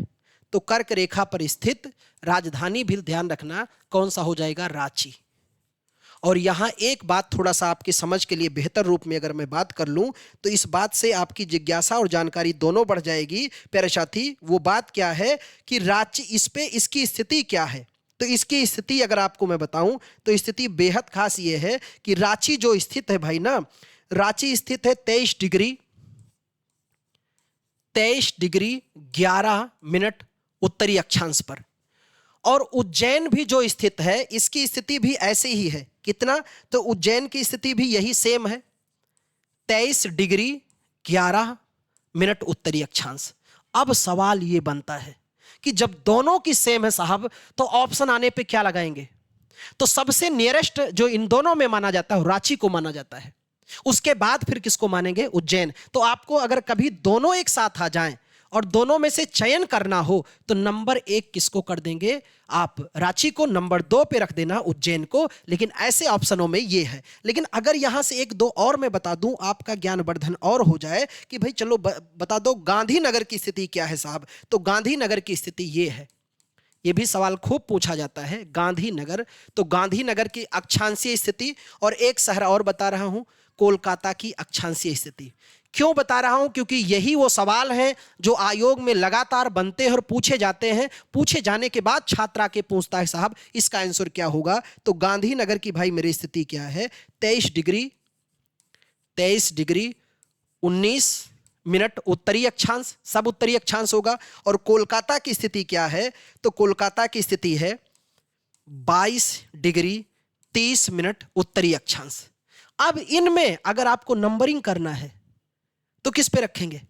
तो कर्क रेखा पर स्थित राजधानी भी ध्यान रखना, कौन सा हो जाएगा? रांची। और यहां एक बात थोड़ा सा आपकी समझ के लिए बेहतर रूप में अगर मैं बात कर लूं तो इस बात से आपकी जिज्ञासा और जानकारी दोनों बढ़ जाएगी प्यारे साथी। वो बात क्या है कि रांची, इस पे इसकी स्थिति क्या है? तो इसकी स्थिति अगर आपको मैं बताऊं तो स्थिति बेहद खास ये है कि रांची जो स्थित है भाई ना, रांची स्थित है 23 डिग्री 11 मिनट उत्तरी अक्षांश पर। और उज्जैन भी जो स्थित है, इसकी स्थिति भी ऐसे ही है। कितना? तो उज्जैन की स्थिति भी यही सेम है, 23 डिग्री 11 मिनट उत्तरी अक्षांश। अब सवाल ये बनता है कि जब दोनों की सेम है साहब, तो ऑप्शन आने पे क्या लगाएंगे? तो सबसे नियरेस्ट जो इन दोनों में माना जाता है रांची को माना जाता है। उसके बाद फिर किसको मानेंगे? उज्जैन। तो आपको अगर कभी दोनों एक साथ आ जाएं और दोनों में से चयन करना हो तो नंबर 1 किसको कर देंगे आप? रांची को। नंबर 2 पे रख देना उज्जैन को। लेकिन ऐसे ऑप्शनों में ये है। लेकिन अगर यहां से 1 2 और मैं बता दूं, आपका ज्ञान वर्धन और हो जाए कि भाई चलो बता दो गांधीनगर की स्थिति क्या है साहब, तो गांधीनगर की स्थिति ये है। ये भी सवाल खूब पूछा जाता है, गांधीनगर। तो गांधीनगर की अक्षांशीय स्थिति, और एक शहर और बता रहा हूं, कोलकाता की अक्षांशीय स्थिति। क्यों बता रहा हूं? क्योंकि यही वो सवाल हैं जो आयोग में लगातार बनते हैं और पूछे जाते हैं। पूछे जाने के बाद छात्रा के पूछता है साहब इसका आंसर क्या होगा? तो गांधीनगर की भाई मेरी स्थिति क्या है? 23 डिग्री 19 मिनट उत्तरी अक्षांश, सब उत्तरी अक्षांश होगा। और कोलकाता की स्थिति क्या है? तो कोलकाता की स्थिति है 22 डिग्री 30 मिनट उत्तरी अक्षांश। अब इनमें अगर आपको नंबरिंग करना है तो किस पे रखेंगे?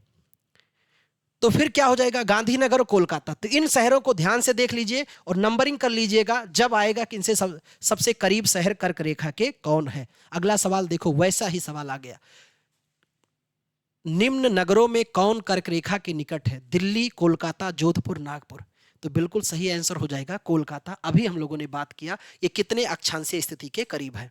तो फिर क्या हो जाएगा? गांधीनगर और कोलकाता। तो इन शहरों को ध्यान से देख लीजिए और नंबरिंग कर लीजिएगा जब आएगा कि इनसे सबसे करीब शहर कर्क रेखा के कौन है। अगला सवाल देखो, वैसा ही सवाल आ गया। निम्न नगरों में कौन कर्क रेखा के निकट है? दिल्ली, कोलकाता, जोधपुर, नागपुर। तो बिल्कुल सही आंसर हो जाएगा कोलकाता। अभी हम लोगों ने बात किया ये कितने अक्षांशीय स्थिति के करीब है।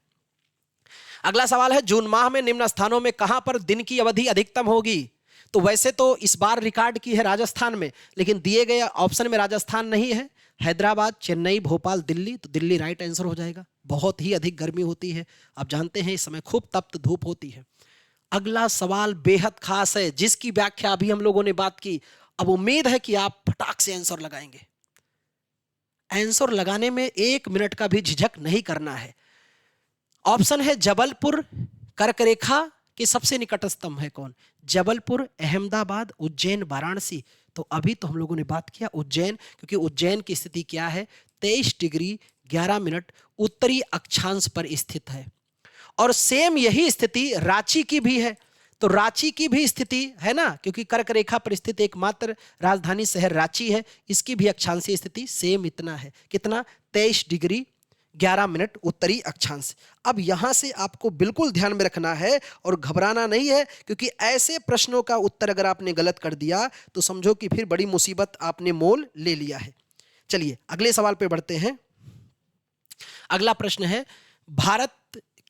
अगला सवाल है, जून माह में निम्न स्थानों में कहां पर दिन की अवधि अधिकतम होगी? तो वैसे तो इस बार रिकॉर्ड की है राजस्थान में, लेकिन दिए गए ऑप्शन में राजस्थान नहीं है। हैदराबाद, चेन्नई, भोपाल, दिल्ली, तो दिल्ली राइट आंसर हो जाएगा। बहुत ही अधिक गर्मी होती है, आप जानते हैं इस समय खूब तप्त धूप होती है। अगला सवाल बेहद खास है, जिसकी व्याख्या अभी हम लोगों ने बात की। अब उम्मीद है कि आप फटाक से आंसर लगाएंगे। आंसर लगाने में 1 मिनट का भी झिझक नहीं करना है। ऑप्शन है जबलपुर, कर्क रेखा के सबसे निकटतम है कौन? जबलपुर, अहमदाबाद, उज्जैन, वाराणसी। तो अभी तो हम लोगों ने बात किया उज्जैन, क्योंकि उज्जैन की स्थिति क्या है? 23 डिग्री 11 मिनट उत्तरी अक्षांश पर स्थित है। और सेम यही स्थिति रांची की भी है। तो रांची की भी स्थिति है ना, क्योंकि कर्क रेखा पर स्थित एकमात्र राजधानी शहर रांची है, इसकी भी अक्षांशीय स्थिति सेम इतना है। कितना? 23 डिग्री 11 मिनट उत्तरी अक्षांश। अब यहां से आपको बिल्कुल ध्यान में रखना है और घबराना नहीं है, क्योंकि ऐसे प्रश्नों का उत्तर अगर आपने गलत कर दिया तो समझो कि फिर बड़ी मुसीबत आपने मोल ले लिया है। चलिए अगले सवाल पे बढ़ते हैं। अगला प्रश्न है, भारत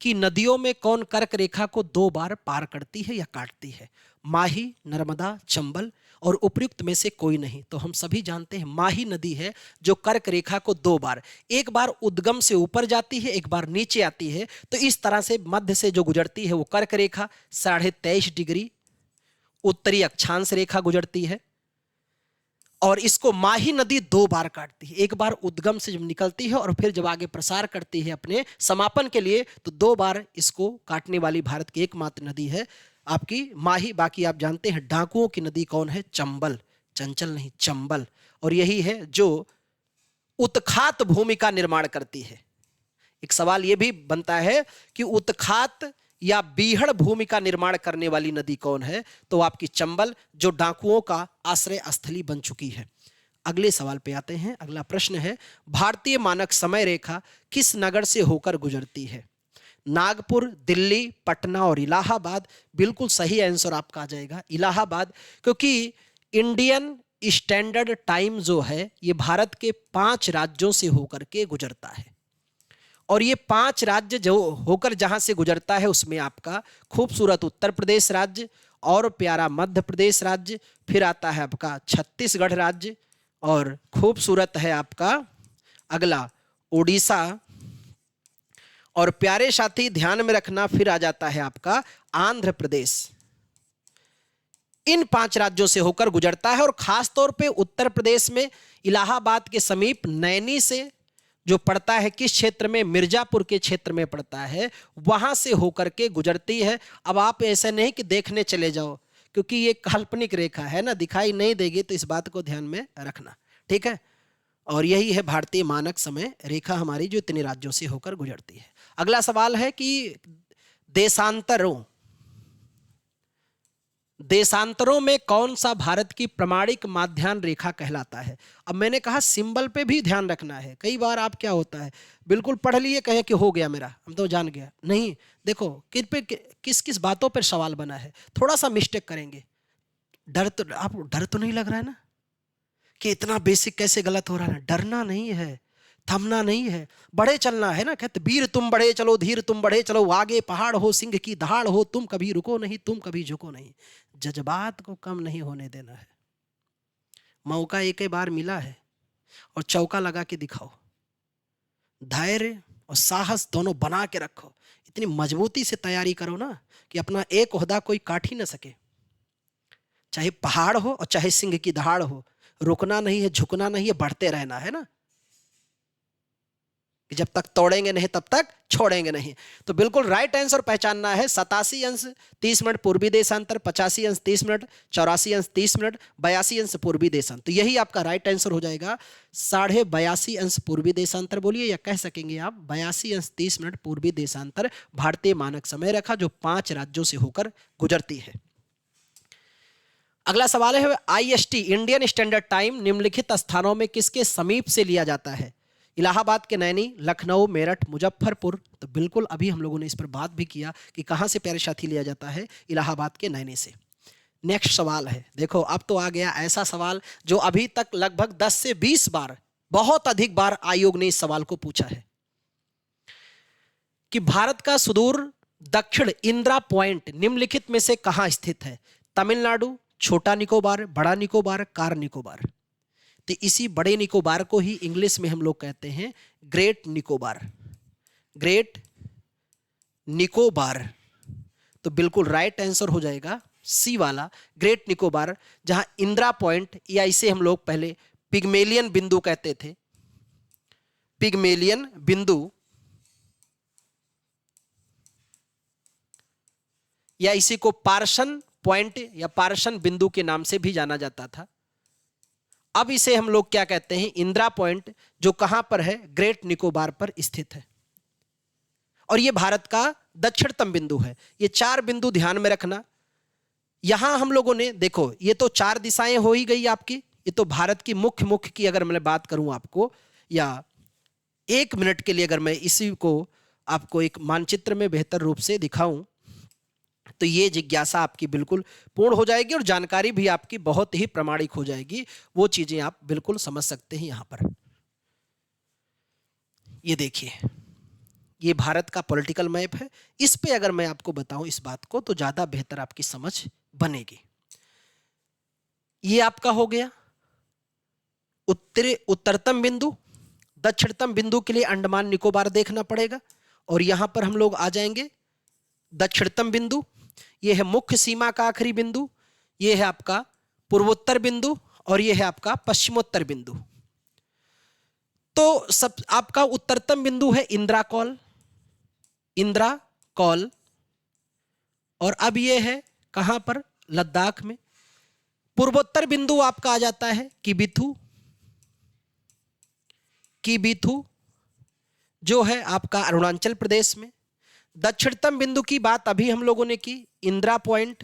की नदियों में कौन कर्क रेखा को 2 बार पार करती है या काटती है? माही, नर्मदा, चंबल और उपयुक्त में से कोई नहीं। तो हम सभी जानते हैं माही नदी है जो कर्क रेखा को 2 बार, एक बार उद्गम से ऊपर जाती है, एक बार नीचे आती है। तो इस तरह से मध्य से जो गुजरती है वो कर्क रेखा 23.5 डिग्री उत्तरी अक्षांश रेखा गुजरती है। और इसको माही नदी 2 बार काटती है, एक बार उद्गम से जब निकलती है और फिर जब आगे प्रसार करती है अपने समापन के लिए, तो 2 बार इसको काटने वाली भारत की एकमात्र नदी है आपकी माही। बाकी आप जानते हैं डाकुओं की नदी कौन है? चंबल, चंचल नहीं, चंबल। और यही है जो उत्खात भूमि का निर्माण करती है। एक सवाल यह भी बनता है कि उत्खात या बीहड़ भूमि का निर्माण करने वाली नदी कौन है? तो आपकी चंबल, जो डाकुओं का आश्रय स्थली बन चुकी है। अगले सवाल पे आते हैं। अगला प्रश्न है, भारतीय मानक समय रेखा किस नगर से होकर गुजरती है? नागपुर, दिल्ली, पटना और इलाहाबाद। बिल्कुल सही आंसर आपका आ जाएगा इलाहाबाद, क्योंकि इंडियन स्टैंडर्ड टाइम जो है ये भारत के 5 राज्यों से होकर के गुजरता है। और ये 5 राज्य जो होकर जहां से गुजरता है उसमें आपका खूबसूरत उत्तर प्रदेश राज्य, और प्यारा मध्य प्रदेश राज्य, फिर आता है आपका छत्तीसगढ़ राज्य, और खूबसूरत है आपका अगला उड़ीसा, और प्यारे साथी ध्यान में रखना फिर आ जाता है आपका आंध्र प्रदेश। इन 5 राज्यों से होकर गुजरता है। और खास तौर पे उत्तर प्रदेश में इलाहाबाद के समीप नैनी से जो पड़ता है, किस क्षेत्र में? मिर्जापुर के क्षेत्र में पड़ता है, वहां से होकर के गुजरती है। अब आप ऐसे नहीं कि देखने चले जाओ, क्योंकि ये काल्पनिक रेखा है ना, दिखाई नहीं देगी, तो इस बात को ध्यान में रखना, ठीक है। और यही है भारतीय मानक समय रेखा हमारी, जो इतने राज्यों से होकर गुजरती है। अगला सवाल है कि देशांतरों में कौन सा भारत की प्रमाणिक माध्यान्ह रेखा कहलाता है? अब मैंने कहा सिंबल पे भी ध्यान रखना है। कई बार आप क्या होता है, बिल्कुल पढ़ लिए, कहे कि हो गया मेरा, हम तो जान गया। नहीं, देखो किस किस बातों पर सवाल बना है, थोड़ा सा मिस्टेक करेंगे। डर तो नहीं लग रहा है ना कि इतना बेसिक कैसे गलत हो रहा है? डरना नहीं है, थमना नहीं है, बढ़े चलना है ना। कहते वीर तुम बढ़े चलो, धीर तुम बढ़े चलो, आगे पहाड़ हो, सिंह की दहाड़ हो, तुम कभी रुको नहीं, तुम कभी झुको नहीं। जज्बात को कम नहीं होने देना है। मौका एक ही बार मिला है और चौका लगा के दिखाओ। धैर्य और साहस दोनों बना के रखो। इतनी मजबूती से तैयारी करो ना कि अपना एक ओहदा कोई काट ही ना सके, चाहे पहाड़ हो और चाहे सिंह की दहाड़ हो। रुकना नहीं है, झुकना नहीं है, बढ़ते रहना है ना, कि जब तक तोड़ेंगे नहीं तब तक छोड़ेंगे नहीं। तो बिल्कुल राइट आंसर पहचानना है। 87 अंश 30 मिनट पूर्वी देशांतर, 85 अंश 30 मिनट, 84 अंश 30 मिनट, 82 अंश पूर्वी देशांतर। तो यही आपका राइट आंसर हो जाएगा। 82.5 अंश पूर्वी देशांतर बोलिए, या कह सकेंगे आप 82 अंश 30 मिनट पूर्वी देशांतर भारतीय मानक समय रेखा, जो 5 राज्यों से होकर गुजरती है। अगला सवाल है, IST इंडियन स्टैंडर्ड टाइम निम्नलिखित स्थानों में किसके समीप से लिया जाता है? इलाहाबाद के नैनी, लखनऊ, मेरठ, मुजफ्फरपुर। तो बिल्कुल अभी हम लोगों ने इस पर बात भी किया कि कहां से प्यारे साथी लिया जाता है, इलाहाबाद के नैनी से। नेक्स्ट सवाल है, देखो अब तो आ गया ऐसा सवाल जो अभी तक लगभग 10 से 20 बार, बहुत अधिक बार आयोग ने इस सवाल को पूछा है कि भारत का सुदूर दक्षिण इंदिरा पॉइंट निम्नलिखित में से कहां स्थित है? तमिलनाडु, छोटा निकोबार, बड़ा निकोबार, कार निकोबार। तो इसी बड़े निकोबार को ही इंग्लिश में हम लोग कहते हैं ग्रेट निकोबार। ग्रेट निकोबार, तो बिल्कुल राइट आंसर हो जाएगा सी वाला, ग्रेट निकोबार, जहां इंदिरा पॉइंट, या इसे हम लोग पहले पिग्मेलियन बिंदु कहते थे, पिग्मेलियन बिंदु, या इसी को पार्सन पॉइंट या पार्सन बिंदु के नाम से भी जाना जाता था। अब इसे हम लोग क्या कहते हैं, इंदिरा पॉइंट, जो कहां पर है, ग्रेट निकोबार पर स्थित है। और यह भारत का दक्षिणतम बिंदु है। ये 4 बिंदु ध्यान में रखना। यहां हम लोगों ने देखो, ये तो 4 दिशाएं हो ही गई आपकी। ये तो भारत की मुख्य की अगर मैं बात करूं आपको, या 1 मिनट के लिए अगर मैं इसी को आपको एक मानचित्र में बेहतर रूप से दिखाऊं, तो ये जिज्ञासा आपकी बिल्कुल पूर्ण हो जाएगी और जानकारी भी आपकी बहुत ही प्रामाणिक हो जाएगी। वो चीजें आप बिल्कुल समझ सकते हैं। यहां पर ये देखिए, ये भारत का पॉलिटिकल मैप है। इस पे अगर मैं आपको बताऊं इस बात को, तो ज्यादा बेहतर आपकी समझ बनेगी। ये आपका हो गया उत्तरतम बिंदु। दक्षिणतम बिंदु के लिए अंडमान निकोबार देखना पड़ेगा। और यहां पर हम लोग आ जाएंगे दक्षिणतम बिंदु। यह है मुख्य सीमा का आखिरी बिंदु। यह है आपका पूर्वोत्तर बिंदु और यह है आपका पश्चिमोत्तर बिंदु। तो सब आपका उत्तरतम बिंदु है इंदिरा कॉल, इंदिरा कॉल। और अब यह है कहां पर, लद्दाख में। पूर्वोत्तर बिंदु आपका आ जाता है किबिथु, किबिथु जो है आपका अरुणाचल प्रदेश में। दक्षिणतम बिंदु की बात अभी हम लोगों ने की, इंदिरा पॉइंट,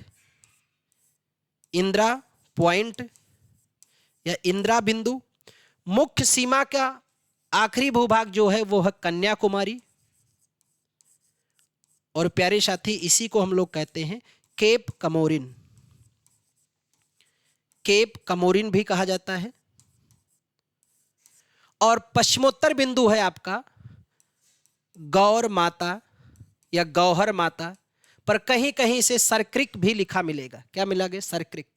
इंदिरा पॉइंट या इंदिरा बिंदु। मुख्य सीमा का आखिरी भूभाग जो है वो है कन्याकुमारी। और प्यारे साथी, इसी को हम लोग कहते हैं केप कमोरिन, केप कमोरिन भी कहा जाता है। और पश्चिमोत्तर बिंदु है आपका गौर माता या गौहर माता, पर कहीं कहीं से सरक्रिक भी लिखा मिलेगा। क्या मिलेगा, सरक्रिक।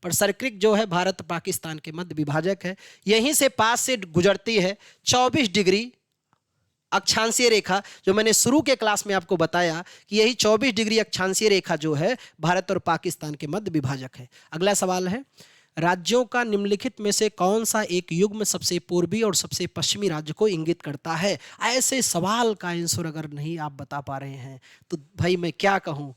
पर सरक्रिक जो है भारत पाकिस्तान के मध्य विभाजक है। यहीं से पास से गुजरती है 24 डिग्री अक्षांशीय रेखा, जो मैंने शुरू के क्लास में आपको बताया कि यही 24 डिग्री अक्षांशीय रेखा जो है भारत और पाकिस्तान के मध्य विभाजक है। अगला सवाल है, राज्यों का निम्नलिखित में से कौन सा एक युग्म सबसे पूर्वी और सबसे पश्चिमी राज्य को इंगित करता है? ऐसे सवाल का आंसर अगर नहीं आप बता पा रहे हैं तो भाई मैं क्या कहूं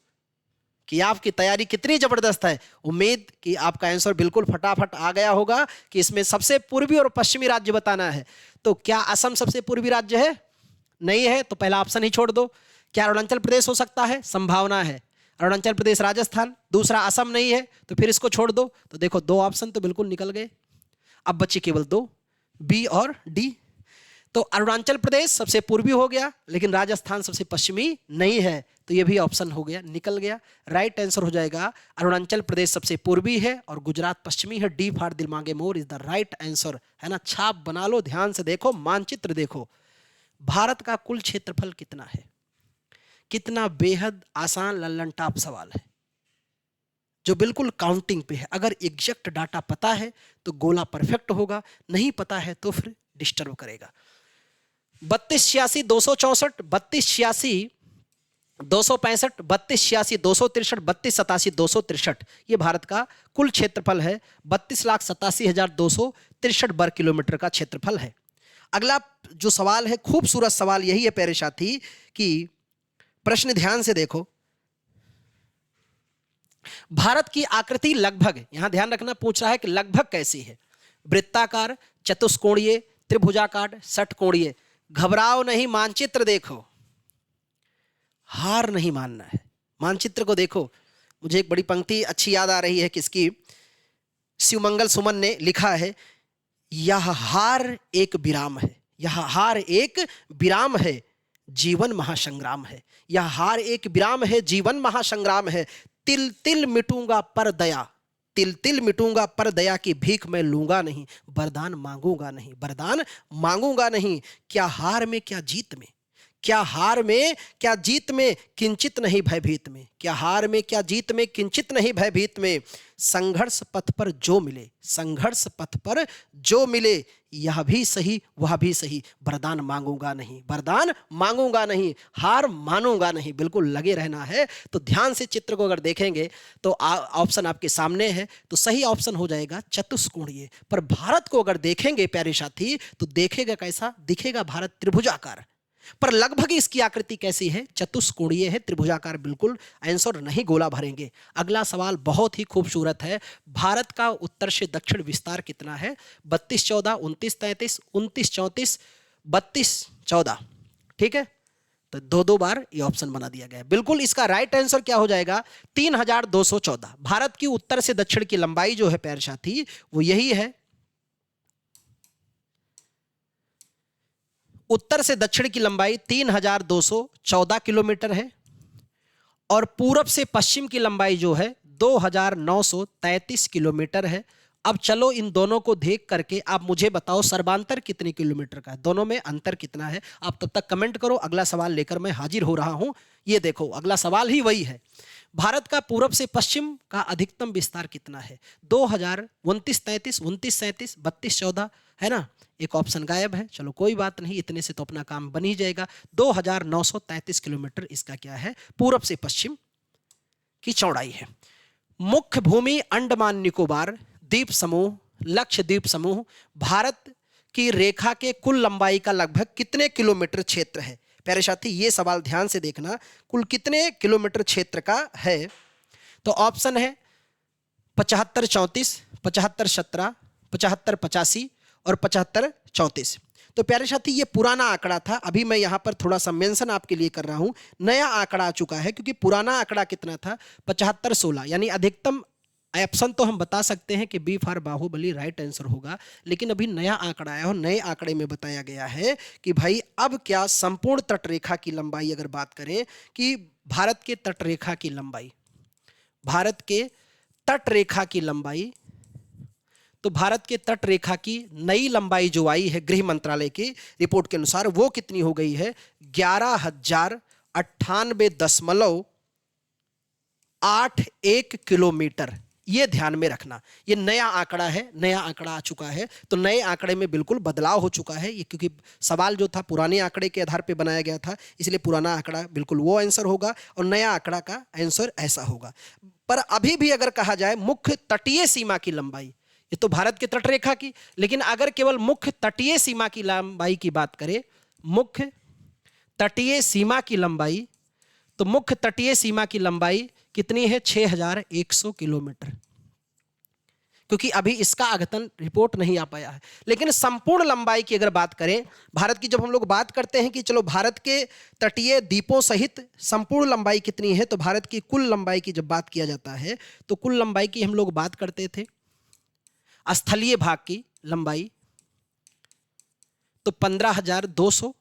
कि आपकी तैयारी कितनी जबरदस्त है। उम्मीद कि आपका आंसर बिल्कुल फटाफट आ गया होगा कि इसमें सबसे पूर्वी और पश्चिमी राज्य बताना है। तो क्या असम सबसे पूर्वी राज्य है? नहीं है, तो पहला ऑप्शन ही छोड़ दो। क्या अरुणाचल प्रदेश हो सकता है? संभावना है। अरुणाचल प्रदेश, राजस्थान। दूसरा असम नहीं है, तो फिर इसको छोड़ दो। तो देखो 2 ऑप्शन तो बिल्कुल निकल गए। अब बचे केवल 2, बी और डी। तो अरुणाचल प्रदेश सबसे पूर्वी हो गया, लेकिन राजस्थान सबसे पश्चिमी नहीं है, तो ये भी ऑप्शन हो गया, निकल गया। राइट आंसर हो जाएगा अरुणाचल प्रदेश सबसे पूर्वी है और गुजरात पश्चिमी है। डी फॉर दिमागे मोर इज द राइट आंसर, है ना। छाप बना लो, ध्यान से देखो, मानचित्र देखो। भारत का कुल क्षेत्रफल कितना है? कितना बेहद आसान लल्लन टॉप सवाल है जो बिल्कुल काउंटिंग पे है। अगर एग्जैक्ट डाटा पता है तो गोला परफेक्ट होगा, नहीं पता है तो फिर डिस्टर्ब करेगा। 3286 264, 3286 265, 3286 263, 3287 263, ये भारत का कुल क्षेत्रफल है। 32,87,263 वर्ग किलोमीटर का क्षेत्रफल है। अगला जो सवाल है, खूबसूरत सवाल यही है प्यारे साथी कि प्रश्न ध्यान से देखो। भारत की आकृति लगभग, यहां ध्यान रखना, पूछ रहा है कि लगभग कैसी है? वृत्ताकार, चतुष्कोणीय, त्रिभुजाकार, षटकोणीय। घबराओ नहीं, मानचित्र देखो, हार नहीं मानना है। मानचित्र को देखो। मुझे एक बड़ी पंक्ति अच्छी याद आ रही है, किसकी? शिवमंगल सुमन ने लिखा है, यह हार एक विराम है, यह हार एक विराम है, जीवन महासंग्राम है। यह हार एक विराम है, जीवन महासंग्राम है। तिल तिल मिटूंगा पर दया, तिल तिल मिटूंगा पर दया की भीख मैं लूंगा नहीं, वरदान मांगूंगा नहीं, वरदान मांगूंगा नहीं। क्या हार में, क्या जीत में, क्या हार में क्या जीत में किंचित नहीं भयभीत में, क्या हार में क्या जीत में किंचित नहीं भयभीत में, संघर्ष पथ पर जो मिले, संघर्ष पथ पर जो मिले, यह भी सही वह भी सही, वरदान मांगूंगा नहीं, वरदान मांगूंगा नहीं, हार मानूंगा नहीं, बिल्कुल लगे रहना है। तो ध्यान से चित्र को अगर देखेंगे तो ऑप्शन आपके सामने है, तो सही ऑप्शन हो जाएगा चतुष्कोणीय। पर भारत को अगर देखेंगे प्यारे साथी तो देखेगा कैसा दिखेगा, भारत त्रिभुजाकार, पर लगभग इसकी आकृति कैसी है, चतुष्कोणीय है, त्रिभुजाकार बिल्कुल आंसर नहीं, गोला भरेंगे। अगला सवाल बहुत ही खूबसूरत है, भारत का उत्तर से दक्षिण विस्तार कितना है, 32 14 29 33 29 34 32 14, ठीक है। तो दो दो बार ये ऑप्शन बना दिया गया है। बिल्कुल इसका राइट आंसर क्या हो जाएगा, 3214। भारत की उत्तर से दक्षिण की लंबाई जो है प्यारे साथी वो यही है, उत्तर से दक्षिण की लंबाई 3214 किलोमीटर है, और पूरब से पश्चिम की लंबाई जो है 2933 किलोमीटर है। अब चलो इन दोनों को देख करके आप मुझे बताओ सर्वांतर कितने किलोमीटर का है, दोनों में अंतर कितना है। आप तब तक कमेंट करो, अगला सवाल लेकर मैं हाजिर हो रहा हूं। ये देखो अगला सवाल ही वही है, भारत का पूरब से पश्चिम का अधिकतम विस्तार कितना है, 2000 29 33 29 37 32 14 है ना। एक ऑप्शन गायब है, चलो कोई बात नहीं, इतने से तो अपना काम बन ही जाएगा। 2933 किलोमीटर इसका क्या है, पूरब से पश्चिम की चौड़ाई है। मुख्य भूमि अंडमान निकोबार द्वीप समूह, लक्षद्वीप समूह, भारत की रेखा के कुल लंबाई का लगभग कितने किलोमीटर क्षेत्र है। प्यारे साथी ये सवाल ध्यान से देखना, कुल कितने किलोमीटर क्षेत्र का है। तो ऑप्शन है 75 34 75 17 75 85 और 75 34। तो प्यारे साथी ये पुराना आंकड़ा था, अभी मैं यहां पर थोड़ा सा मेंशन आपके लिए कर रहा हूं, नया आंकड़ा आ चुका है, क्योंकि पुराना आंकड़ा कितना था 75 16, यानी अधिकतम ऑप्शन तो हम बता सकते हैं कि B for Baahubali right answer होगा, लेकिन अभी नया आंकड़ा आया और नए आंकड़े में बताया गया है कि भाई अब क्या संपूर्ण तटरेखा की लंबाई अगर बात करें कि भारत के तटरेखा की लंबाई, भारत के तटरेखा की लंबाई, तो भारत के तट रेखा की नई लंबाई जो आई है गृह मंत्रालय की रिपोर्ट के अनुसार वो कितनी हो गई है, 11,098.81 किलोमीटर। ये ध्यान में रखना, ये नया आंकड़ा है, नया आंकड़ा आ चुका है, तो नए आंकड़े में बिल्कुल बदलाव हो चुका है ये, क्योंकि सवाल जो था पुराने आंकड़े के आधार पर बनाया गया था, इसलिए पुराना आंकड़ा बिल्कुल वो आंसर होगा और नया आंकड़ा का आंसर ऐसा होगा। पर अभी भी अगर कहा जाए मुख्य तटीय सीमा की लंबाई, ये तो भारत के तटरेखा की, लेकिन अगर केवल मुख्य तटीय सीमा की लंबाई की बात करें, मुख्य तटीय सीमा की लंबाई, तो मुख्य तटीय सीमा की लंबाई कितनी है, 6100 किलोमीटर, क्योंकि अभी इसका अद्यतन रिपोर्ट नहीं आ पाया है। लेकिन संपूर्ण लंबाई की अगर बात करें भारत की, जब हम लोग बात करते हैं कि चलो भारत के तटीय द्वीपों सहित संपूर्ण लंबाई कितनी है, तो भारत की कुल लंबाई की जब बात किया जाता है तो कुल लंबाई की हम लोग बात करते थे, स्थलीय भाग की लंबाई तो 15,200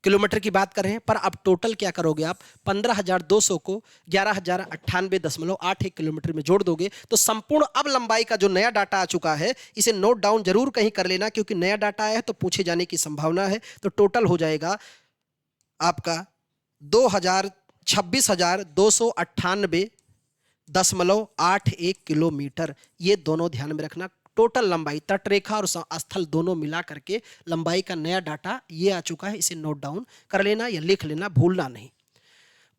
किलोमीटर की बात कर रहे हैं। पर अब टोटल क्या करोगे आप, 15,200 को 11,098.81 किलोमीटर में जोड़ दोगे तो संपूर्ण अब लंबाई का जो नया डाटा आ चुका है, इसे नोट डाउन जरूर कहीं कर लेना, क्योंकि नया डाटा आया है तो पूछे जाने की संभावना है। तो टोटल हो जाएगा आपका 26,298.81 किलोमीटर। ये दोनों ध्यान में रखना, टोटल लंबाई तटरेखा और स्थल दोनों मिला करके लंबाई का नया डाटा ये आ चुका है, इसे नोट डाउन कर लेना या लिख लेना, भूलना नहीं।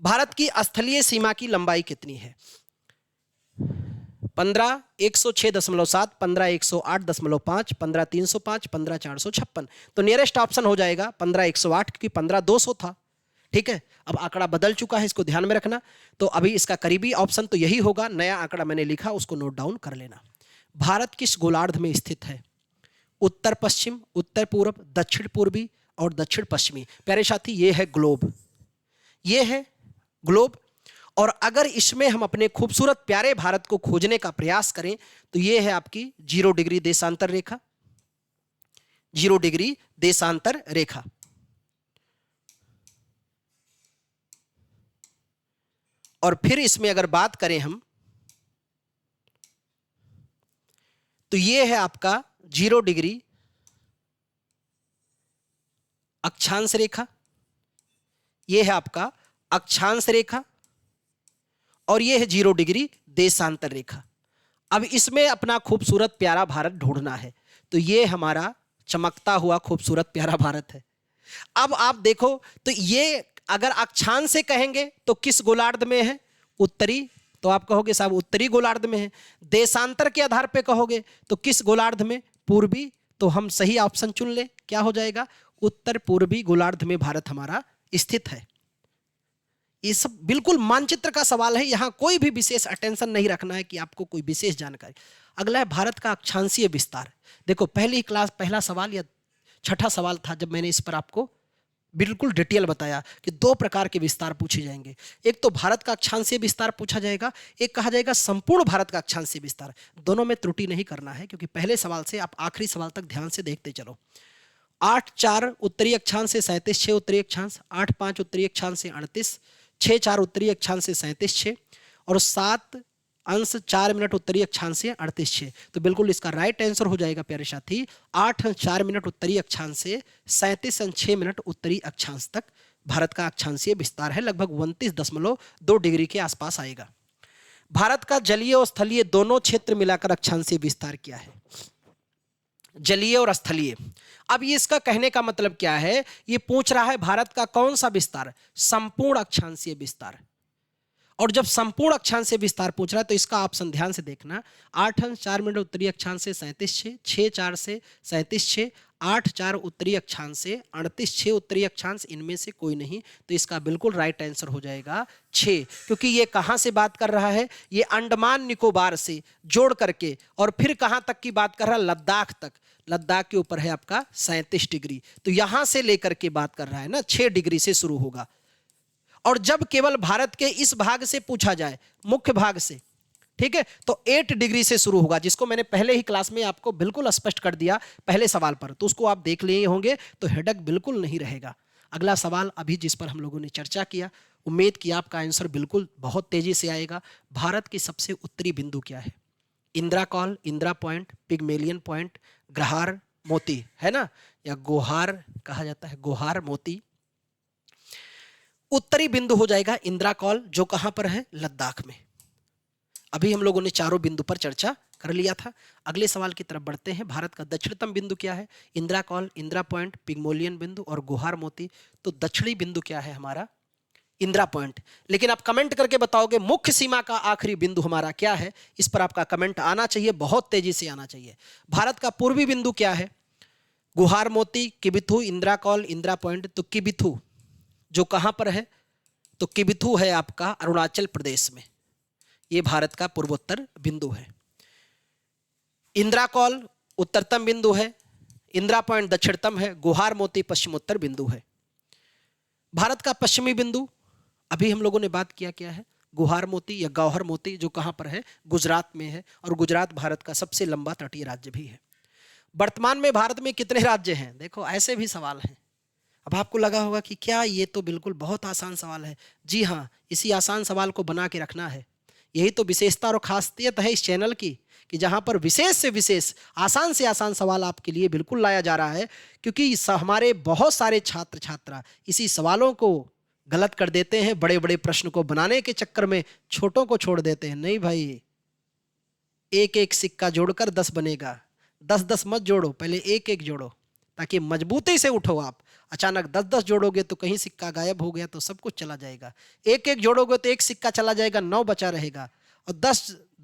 भारत की स्थलीय सीमा की लंबाई कितनी है, 15,106.7, 15,108.5, 15,305, 15,456। तो नियरेस्ट ऑप्शन हो जाएगा 15,108, क्योंकि 15,200 था, ठीक है। अब आंकड़ा बदल चुका है, इसको ध्यान में रखना। तो अभी इसका करीबी ऑप्शन तो यही होगा, नया आंकड़ा मैंने लिखा उसको नोट डाउन कर लेना। भारत किस गोलार्ध में स्थित है, उत्तर पश्चिम, उत्तर पूर्व, दक्षिण पूर्वी और दक्षिण पश्चिमी। प्यारे साथी ये है ग्लोब, ये है ग्लोब। और अगर इसमें हम अपने खूबसूरत प्यारे भारत को खोजने का प्रयास करें तो ये है आपकी 0 डिग्री देशांतर रेखा, 0 डिग्री देशांतर रेखा। और फिर इसमें अगर बात करें हम तो ये है आपका 0 डिग्री अक्षांश रेखा, ये है आपका अक्षांश रेखा और ये है 0 डिग्री देशांतर रेखा। अब इसमें अपना खूबसूरत प्यारा भारत ढूंढना है। तो ये हमारा चमकता हुआ खूबसूरत प्यारा भारत है। अब आप देखो तो ये अगर अक्षांश से कहेंगे तो किस गोलार्ध में है? उत्तरी, तो आप कहोगे साहब उत्तरी गोलार्ध में है। देशांतर के आधार पे कहोगे तो किस गोलार्ध में? पूर्वी। तो हम सही ऑप्शन चुन ले, क्या हो जाएगा? उत्तर पूर्वी गोलार्ध में भारत हमारा स्थित है। ये सब बिल्कुल मानचित्र का सवाल है, यहां कोई भी विशेष अटेंशन नहीं रखना है कि आपको कोई विशेष जानकारी। अगला है भारत का अक्षांशीय विस्तार। देखो पहली क्लास पहला सवाल या छठा सवाल था जब मैंने इस पर आपको बिल्कुल डिटेल बताया कि 2 प्रकार के विस्तार पूछे जाएंगे। एक तो भारत का अक्षांशीय विस्तार पूछा जाएगा, एक कहा जाएगा संपूर्ण भारत का अक्षांशीय विस्तार। दोनों में त्रुटि नहीं करना है क्योंकि पहले सवाल से आप आखिरी सवाल तक ध्यान से देखते चलो। 8-4 उत्तरी अक्षांश से 37, 6 उत्तरी अक्षांश, 8-5 उत्तरी अक्षांश से 38, 6-4 उत्तरी अक्षांश से 37,6 और 7 अंश 4 मिनट उत्तरी अक्षांश से 38,6। तो बिल्कुल इसका राइट आंसर हो जाएगा प्यारे साथी 8 अंश 4 मिनट उत्तरी अक्षांश से 37 अंश 6 मिनट उत्तरी अक्षांश तक भारत का अक्षांशीय विस्तार है। लगभग 29.2 डिग्री के आसपास आएगा। भारत का जलीय और स्थलीय दोनों क्षेत्र मिलाकर अक्षांशीय विस्तार क्या है? जलीय और स्थलीय। अब ये इसका कहने का मतलब क्या है? ये पूछ रहा है भारत का कौन सा विस्तार? संपूर्ण अक्षांशीय विस्तार। और जब संपूर्ण अक्षांशीय विस्तार पूछ रहा है तो इसका ऑप्शन ध्यान से देखना। 8 अंश 4 मिनट उत्तरी अक्षांश से 37,6, 6-4 से 37,6, 8-4 उत्तरी अक्षांश से 38,6 उत्तरी अक्षांश, इनमें से कोई नहीं। तो इसका बिल्कुल राइट आंसर हो जाएगा 6, क्योंकि ये कहां से बात कर रहा है? ये अंडमान निकोबार से जोड़ करके और फिर कहां तक की बात कर रहा है? लद्दाख तक। लद्दाख के ऊपर है आपका 37 डिग्री। तो यहां से लेकर के बात कर रहा है ना, 6 डिग्री से शुरू होगा। और जब केवल भारत के इस भाग से पूछा जाए, मुख्य भाग से, ठीक है, तो 8 डिग्री से शुरू होगा, जिसको मैंने पहले ही क्लास में आपको बिल्कुल स्पष्ट कर दिया पहले सवाल पर। तो उसको आप देख लिए होंगे तो हेडक बिल्कुल नहीं रहेगा। अगला सवाल अभी जिस पर हम लोगों ने चर्चा किया, उम्मीद कि आपका आंसर बिल्कुल बहुत तेजी से आएगा। भारत की सबसे उत्तरी बिंदु क्या है? Indira col, Indira point, Pygmalion point, ग्रहार मोती, है ना, या गोहार कहा जाता है, गोहार मोती। उत्तरी बिंदु हो जाएगा इंदिरा कॉल, जो कहां पर है? लद्दाख में। अभी हम लोगों ने चारों बिंदु पर चर्चा कर लिया था। अगले सवाल की तरफ बढ़ते हैं। भारत का दक्षिणतम बिंदु क्या है? Indira col, Indira point, Pygmalion बिंदु और गोहार मोती। तो दक्षिणी बिंदु क्या है हमारा? इंदिरा पॉइंट। लेकिन आप कमेंट करके बताओगे मुख्य सीमा का आखिरी बिंदु हमारा क्या है? इस पर आपका कमेंट आना चाहिए, बहुत तेजी से आना चाहिए। भारत का पूर्वी बिंदु क्या है? गोहार मोती, किबिथु, इंदिरा कॉल, इंदिरा पॉइंट। तो किबिथु जो कहां पर है? तो किबिथु है आपका अरुणाचल प्रदेश में। यह भारत का पूर्वोत्तर बिंदु है। इंदिरा कॉल उत्तरतम बिंदु है, इंदिरा पॉइंट दक्षिणतम है, गोहार मोती पश्चिमोत्तर बिंदु है। भारत का पश्चिमी बिंदु अभी हम लोगों ने बात किया क्या है? गोहार मोती या गौहर मोती, जो कहां पर है? गुजरात में है। और गुजरात भारत का सबसे लंबा तटीय राज्य भी है। वर्तमान में भारत में कितने राज्य हैं? देखो ऐसे भी सवाल हैं। अब आपको लगा होगा कि क्या ये तो बिल्कुल बहुत आसान सवाल है। जी हाँ, इसी आसान सवाल को बना के रखना है। यही तो विशेषता और खासियत है इस चैनल की, कि जहां पर विशेष से विशेष, आसान से आसान सवाल आपके लिए बिल्कुल लाया जा रहा है। क्योंकि हमारे बहुत सारे छात्र छात्रा इसी सवालों को गलत कर देते हैं, बड़े बड़े प्रश्न को बनाने के चक्कर में छोटों को छोड़ देते हैं। नहीं भाई, एक एक सिक्का जोड़कर 10 बनेगा। 10-10 मत जोड़ो, पहले एक एक जोड़ो ताकि मजबूती से उठो। आप अचानक 10-10 जोड़ोगे तो कहीं सिक्का गायब हो गया तो सब कुछ चला जाएगा। एक एक जोड़ोगे तो एक सिक्का चला जाएगा, 9 बचा रहेगा। और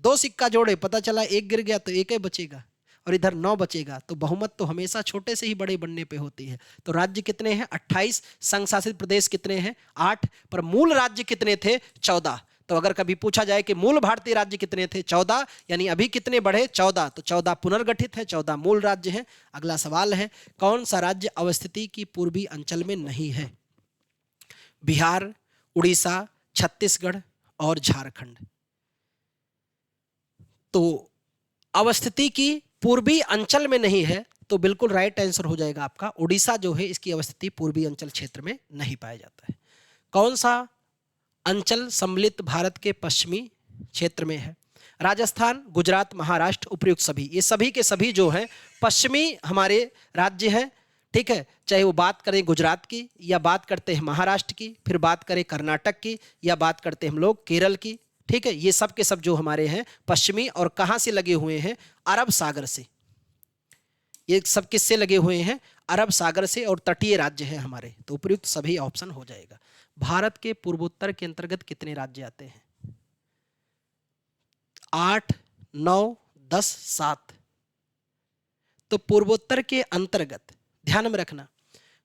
2 सिक्का जोड़े, पता चला एक गिर गया तो एक ही बचेगा और इधर 9 बचेगा। तो बहुमत तो हमेशा छोटे से ही बड़े बनने पे होती है। तो राज्य कितने हैं? 28। संघ शासित प्रदेश कितने हैं? 8। पर मूल राज्य कितने थे? 14। तो अगर कभी पूछा जाए कि मूल भारतीय राज्य कितने थे? 14। यानी अभी कितने बढ़े? 14। तो 14 पुनर्गठित है, 14 मूल राज्य हैं। अगला सवाल है, कौन सा राज्य अवस्थिति की पूर्वी अंचल में नहीं है? बिहार, उड़ीसा, छत्तीसगढ़ और झारखंड। तो अवस्थिति की पूर्वी अंचल में नहीं है, तो बिल्कुल राइट आंसर हो जाएगा आपका उड़ीसा जो है, इसकी अवस्थिति पूर्वी अंचल क्षेत्र में नहीं पाया जाता है। कौन सा अंचल सम्मिलित भारत के पश्चिमी क्षेत्र में है? राजस्थान, गुजरात, महाराष्ट्र, उपयुक्त सभी। ये सभी के सभी जो हैं पश्चिमी हमारे राज्य हैं, ठीक है, चाहे वो बात करें गुजरात की, या बात करते हैं महाराष्ट्र की, फिर बात करें कर्नाटक की, या बात करते हैं हम लोग केरल की। ठीक है, ये सब के सब जो हमारे हैं पश्चिमी, और कहाँ से लगे हुए हैं? अरब सागर से। ये सब किससे लगे हुए हैं? अरब सागर से, और तटीय राज्य हैं हमारे। तो उपयुक्त सभी ऑप्शन हो जाएगा। भारत के पूर्वोत्तर के अंतर्गत कितने राज्य आते हैं? 8, 9, 10, 7। तो पूर्वोत्तर के अंतर्गत ध्यान में रखना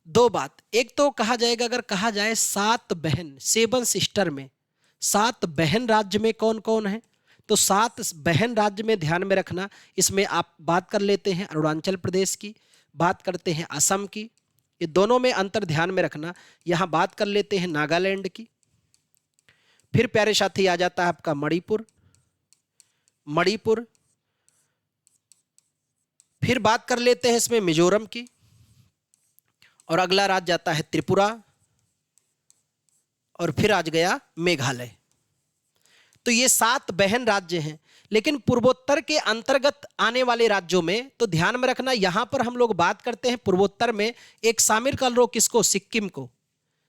दो बात। एक तो कहा जाएगा, अगर कहा जाए 7 बहन, 7 सिस्टर में 7 बहन राज्य में कौन कौन है, तो 7 बहन राज्य में ध्यान में रखना, इसमें आप बात कर लेते हैं अरुणाचल प्रदेश की, बात करते हैं असम की, ये दोनों में अंतर ध्यान में रखना। यहां बात कर लेते हैं नागालैंड की। फिर प्यारे साथी आ जाता है आपका मणिपुर, फिर बात कर लेते हैं इसमें मिजोरम की, और अगला राज्य जाता है त्रिपुरा, और फिर आज गया मेघालय। तो ये 7 बहन राज्य हैं। लेकिन पूर्वोत्तर के अंतर्गत आने वाले राज्यों में तो ध्यान में रखना, यहां पर हम लोग बात करते हैं पूर्वोत्तर में एक शामिल कर लो किसको? सिक्किम को।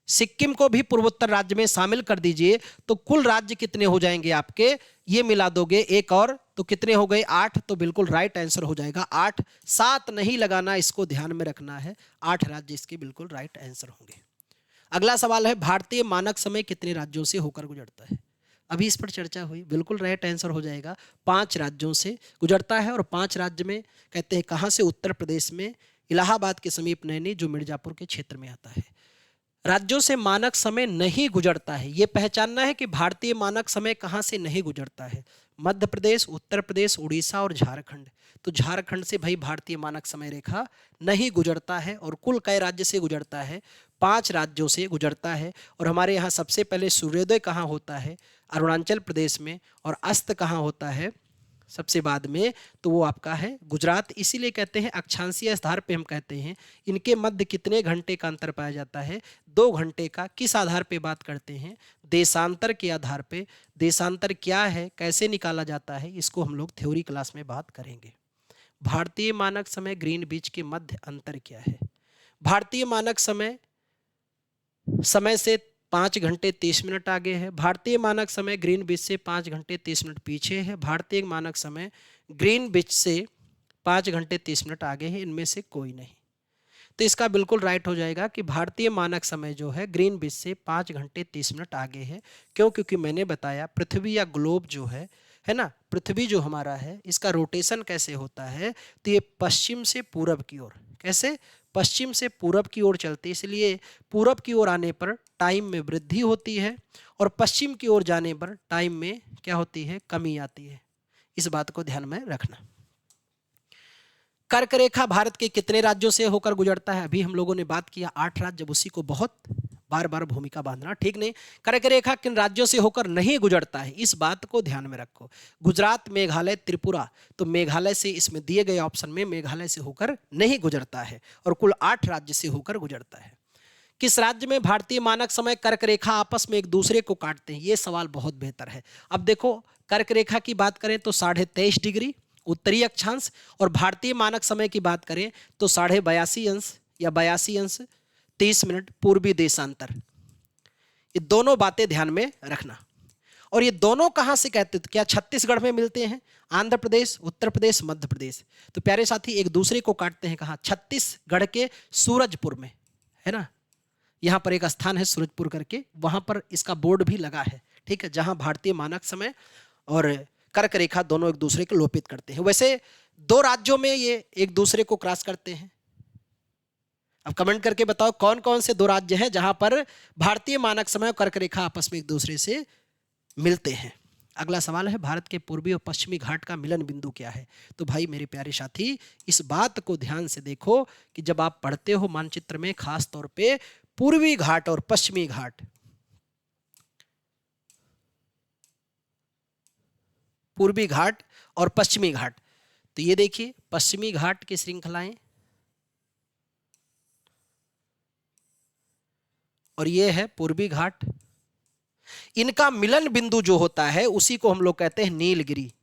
सिक्किम को भी पूर्वोत्तर राज्य में शामिल कर दीजिए, तो कुल राज्य कितने हो जाएंगे आपके? ये मिला दोगे एक और, तो कितने हो गए? 8। तो बिल्कुल राइट आंसर हो जाएगा 8। 7 नहीं लगाना, इसको ध्यान में रखना है। 8 राज्य इसके बिल्कुल राइट आंसर होंगे। अगला सवाल है, भारतीय मानक समय कितने राज्यों से होकर गुजरता है? अभी इस पर चर्चा हुई, बिल्कुल राइट आंसर हो जाएगा 5 राज्यों से गुजरता है। और 5 राज्य में कहते हैं कहाँ से? उत्तर प्रदेश में, इलाहाबाद के समीप नैनी, जो मिर्जापुर के क्षेत्र में आता है। राज्यों से मानक समय नहीं गुजरता है, यह पहचानना है कि भारतीय मानक समय कहां से नहीं गुजरता है। मध्य प्रदेश, उत्तर प्रदेश, उड़ीसा और झारखंड। तो झारखंड से भाई भारतीय मानक समय रेखा नहीं गुजरता है। और कुल कई राज्य से गुजरता है? 5 राज्यों से गुजरता है। और हमारे यहाँ सबसे पहले सूर्योदय कहाँ होता है? अरुणाचल प्रदेश में। और अस्त कहाँ होता है सबसे बाद में? तो वो आपका है गुजरात। इसीलिए कहते हैं अक्षांशीय आधार पे हम कहते हैं इनके मध्य कितने घंटे का अंतर पाया जाता है? 2 घंटे का। किस आधार पे बात करते हैं? देशांतर के आधार पे। देशांतर क्या है, कैसे निकाला जाता है, इसको हम लोग थ्योरी क्लास में बात करेंगे। भारतीय मानक समय ग्रीनविच के मध्य अंतर क्या है? भारतीय मानक समय से 5 घंटे 30 मिनट आगे है। भारतीय मानक समय ग्रीनविच से 5 घंटे 30 मिनट पीछे है। भारतीय मानक समय ग्रीनविच से 5 घंटे 30 मिनट आगे है। इनमें से कोई नहीं। तो इसका बिल्कुल राइट हो जाएगा कि भारतीय मानक समय जो है ग्रीनविच से 5 घंटे 30 मिनट आगे है। क्यों? क्योंकि मैंने बताया पृथ्वी या ग्लोब जो है ना, पृथ्वी जो हमारा है इसका रोटेशन कैसे होता है? तो ये पश्चिम से पूरब की ओर, कैसे? पश्चिम से पूरब की ओर चलते, इसलिए पूरब की ओर आने पर टाइम में वृद्धि होती है, और पश्चिम की ओर जाने पर टाइम में क्या होती है? कमी आती है। इस बात को ध्यान में रखना। कर्क रेखा भारत के कितने राज्यों से होकर गुजरता है? अभी हम लोगों ने बात किया 8 राज्य, जब उसी को बहुत बार बार भूमिका बांधना ठीक नहीं। कर्क रेखा किन राज्यों से होकर नहीं गुजरता है, इस बात को ध्यान में रखो। गुजरात, मेघालय, त्रिपुरा। तो मेघालय से, इसमें दिए गए ऑप्शन में मेघालय से होकर नहीं गुजरता है, और कुल 8 राज्य से होकर गुजरता है। किस राज्य में भारतीय मानक समय कर्क रेखा आपस में एक दूसरे को काटते हैं? ये सवाल बहुत बेहतर है। अब देखो, कर्क रेखा की बात करें तो 23.5 डिग्री उत्तरी अक्षांश, और भारतीय मानक समय की बात करें तो 82.5 अंश या 82 अंश 30 मिनट पूर्वी देशांतर। ये दोनों बातें ध्यान में रखना। और ये दोनों कहां से कहते हैं? क्या छत्तीसगढ़ में मिलते हैं? आंध्र प्रदेश, उत्तर प्रदेश, मध्य प्रदेश। तो प्यारे साथी एक दूसरे को काटते हैं कहां? छत्तीसगढ़ के सूरजपुर में, है ना। यहां पर एक स्थान है सूरजपुर करके, वहां पर इसका बोर्ड भी लगा है, ठीक है, जहां भारतीय मानक समय और कर्क रेखा दोनों एक दूसरे को लोपित करते हैं। वैसे 2 राज्यों में ये एक दूसरे को क्रॉस करते हैं। अब कमेंट करके बताओ कौन कौन से 2 राज्य हैं जहां पर भारतीय मानक समय और कर्क रेखा आपस में एक दूसरे से मिलते हैं। अगला सवाल है, भारत के पूर्वी और पश्चिमी घाट का मिलन बिंदु क्या है? तो भाई मेरे प्यारे साथी, इस बात को ध्यान से देखो कि जब आप पढ़ते हो मानचित्र में, खास तौर पे पूर्वी घाट और पश्चिमी घाट, पूर्वी घाट और पश्चिमी घाट, तो ये देखिए पश्चिमी घाट की श्रृंखलाएं, और ये है पूर्वी घाट। इनका मिलन बिंदु जो होता है उसी को हम लोग कहते हैं नीलगिरी।